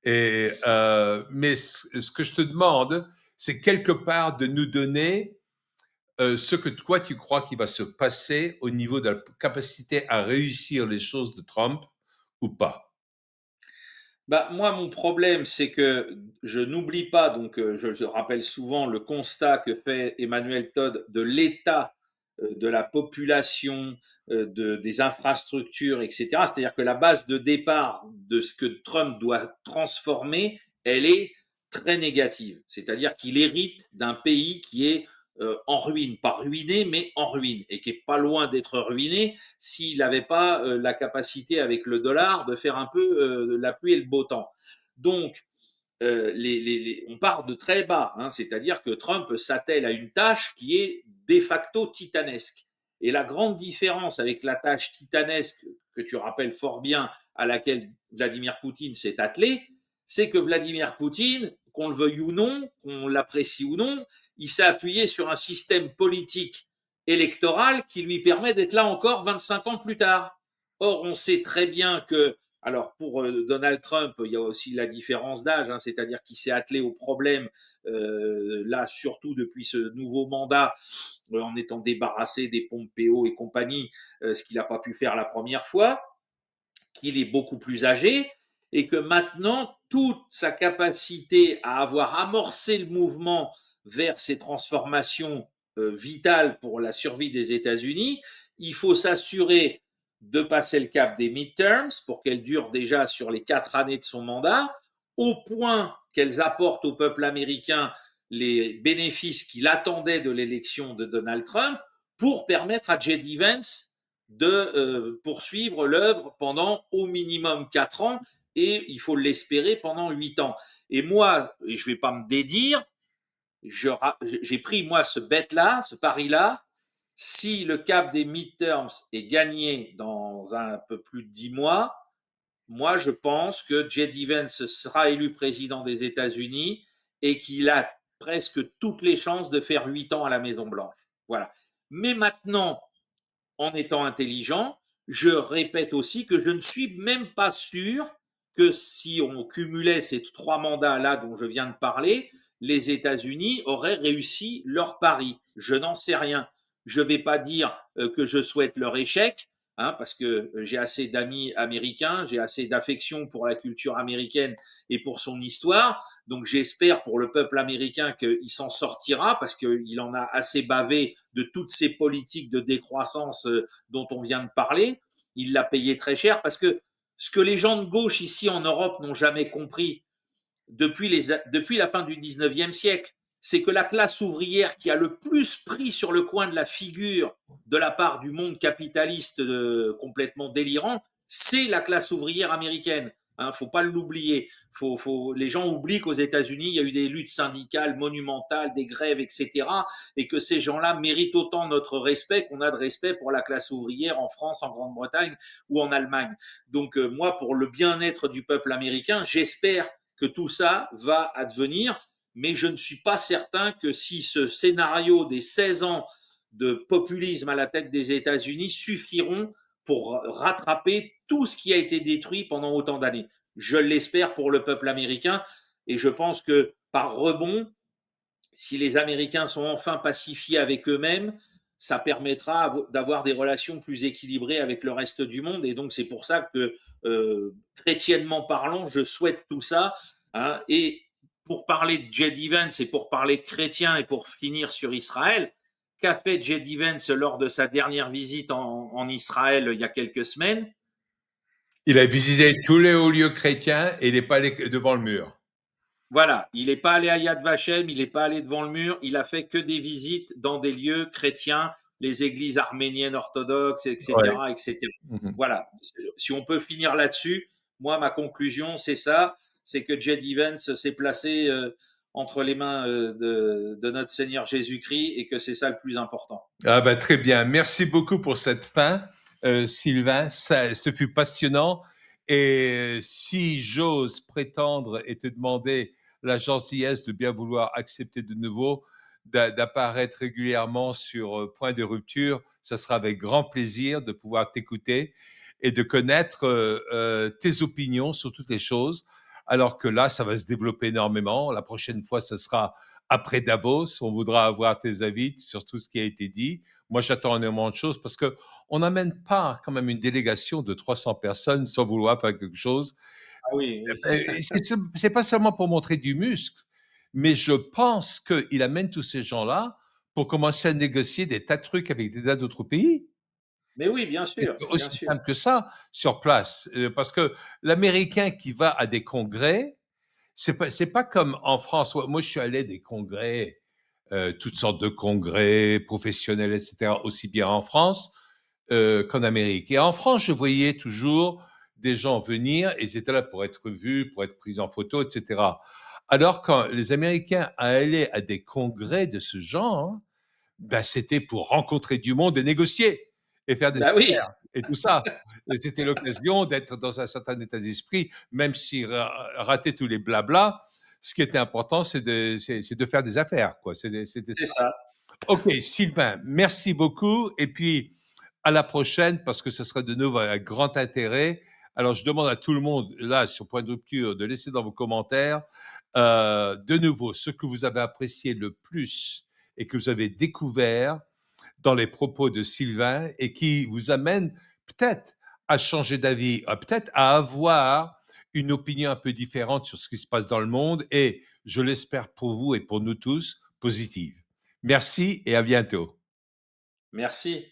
Mais ce que je te demande, c'est quelque part de nous donner ce que toi tu crois qui va se passer au niveau de la capacité à réussir les choses de Trump ou pas. Bah, moi, mon problème, c'est que je n'oublie pas, donc je rappelle souvent le constat que fait Emmanuel Todd de l'état de la population, des infrastructures, etc. C'est-à-dire que la base de départ de ce que Trump doit transformer, elle est très négative. C'est-à-dire qu'il hérite d'un pays qui est en ruine, pas ruiné, mais en ruine, et qui est pas loin d'être ruiné s'il n'avait pas la capacité avec le dollar de faire un peu la pluie et le beau temps. Donc, on part de très bas, hein, c'est-à-dire que Trump s'attelle à une tâche qui est de facto titanesque. Et la grande différence avec la tâche titanesque que tu rappelles fort bien à laquelle Vladimir Poutine s'est attelé, c'est que Vladimir Poutine, qu'on le veuille ou non, qu'on l'apprécie ou non, il s'est appuyé sur un système politique électoral qui lui permet d'être là encore 25 ans plus tard. Or, on sait très bien que, alors pour Donald Trump, il y a aussi la différence d'âge, hein, c'est-à-dire qu'il s'est attelé au problème, là surtout depuis ce nouveau mandat, en étant débarrassé des Pompeo et compagnie, ce qu'il n'a pas pu faire la première fois, qu'il est beaucoup plus âgé et que maintenant, toute sa capacité à avoir amorcé le mouvement vers ces transformations vitales pour la survie des États-Unis, il faut s'assurer de passer le cap des midterms pour qu'elles durent déjà sur les 4 années de son mandat, au point qu'elles apportent au peuple américain les bénéfices qu'il attendait de l'élection de Donald Trump pour permettre à J.D. Vance de poursuivre l'œuvre pendant au minimum 4 ans et il faut l'espérer pendant 8 ans. Et moi, et je ne vais pas me dédire, j'ai pris moi ce bet-là, ce pari-là, Si le cap des midterms est gagné dans un peu plus de 10 mois, moi je pense que J.D. Vance sera élu président des États-Unis et qu'il a presque toutes les chances de faire 8 ans à la Maison Blanche. Voilà. Mais maintenant, en étant intelligent, je répète aussi que je ne suis même pas sûr que si on cumulait ces 3 mandats-là dont je viens de parler, les États-Unis auraient réussi leur pari. Je n'en sais rien. Je ne vais pas dire que je souhaite leur échec, hein, parce que j'ai assez d'amis américains, j'ai assez d'affection pour la culture américaine et pour son histoire. Donc j'espère pour le peuple américain qu'il s'en sortira parce qu'il en a assez bavé de toutes ces politiques de décroissance dont on vient de parler. Il l'a payé très cher parce que ce que les gens de gauche ici en Europe n'ont jamais compris depuis la fin du 19e siècle, c'est que la classe ouvrière qui a le plus pris sur le coin de la figure de la part du monde capitaliste complètement délirant, c'est la classe ouvrière américaine. Hein, faut pas l'oublier. Les gens oublient qu'aux États-Unis, il y a eu des luttes syndicales monumentales, des grèves, etc., et que ces gens-là méritent autant notre respect qu'on a de respect pour la classe ouvrière en France, en Grande-Bretagne ou en Allemagne. Donc moi, pour le bien-être du peuple américain, j'espère que tout ça va advenir, mais je ne suis pas certain que si ce scénario des 16 ans de populisme à la tête des États-Unis suffiront pour rattraper tout ce qui a été détruit pendant autant d'années. Je l'espère pour le peuple américain et je pense que par rebond, si les Américains sont enfin pacifiés avec eux-mêmes, ça permettra d'avoir des relations plus équilibrées avec le reste du monde. Et donc, c'est pour ça que, chrétiennement parlant, je souhaite tout ça. Hein. Et pour parler de J.D. Vance et pour parler de chrétiens et pour finir sur Israël, qu'a fait J.D. Vance lors de sa dernière visite en Israël il y a quelques semaines? Il a visité tous les hauts lieux chrétiens et il n'est pas allé devant le mur. Voilà, il n'est pas allé à Yad Vashem, il n'est pas allé devant le mur, il a fait que des visites dans des lieux chrétiens, les églises arméniennes orthodoxes, Ouais. etc., etc. Mhm. Voilà, si on peut finir là-dessus, moi, ma conclusion, c'est ça, c'est que J.D. Vance s'est placé entre les mains de notre Seigneur Jésus-Christ et que c'est ça le plus important. Ah bah, très bien. Merci beaucoup pour cette fin, Sylvain. Ce fut passionnant. Et si j'ose prétendre et te demander la gentillesse de bien vouloir accepter de nouveau d'apparaître régulièrement sur Point de rupture, ça sera avec grand plaisir de pouvoir t'écouter et de connaître tes opinions sur toutes les choses. Alors que là, ça va se développer énormément. La prochaine fois, ce sera après Davos. On voudra avoir tes avis sur tout ce qui a été dit. Moi, j'attends énormément de choses parce que on n'amène pas quand même une délégation de 300 personnes sans vouloir faire quelque chose. Ah oui, oui. C'est pas seulement pour montrer du muscle, mais je pense qu'il amène tous ces gens-là pour commencer à négocier des tas de trucs avec des tas d'autres pays. Mais oui, C'est bien aussi sûr. simple que ça sur place. Parce que l'Américain qui va à des congrès, c'est pas comme en France. Moi, je suis allé à des congrès, toutes sortes de congrès professionnels, etc., aussi bien en France qu'en Amérique. Et en France, je voyais toujours des gens venir et ils étaient là pour être vus, pour être pris en photo, etc. Alors, quand les Américains allaient à des congrès de ce genre, ben, c'était pour rencontrer du monde et négocier et faire des Bah oui, affaires et tout ça. Et c'était l'occasion d'être dans un certain état d'esprit, même si rater tous les blabla. Ce qui était important, c'est de faire des affaires, quoi. C'était c'est ça. ça. Ok, Sylvain, merci beaucoup. Et puis, à la prochaine, parce que ce sera de nouveau un grand intérêt. Alors, je demande à tout le monde, là, sur Point de rupture, de laisser dans vos commentaires, de nouveau, ce que vous avez apprécié le plus et que vous avez découvert dans les propos de Sylvain et qui vous amène peut-être à changer d'avis, peut-être à avoir une opinion un peu différente sur ce qui se passe dans le monde et, je l'espère pour vous et pour nous tous, positive. Merci et à bientôt. Merci.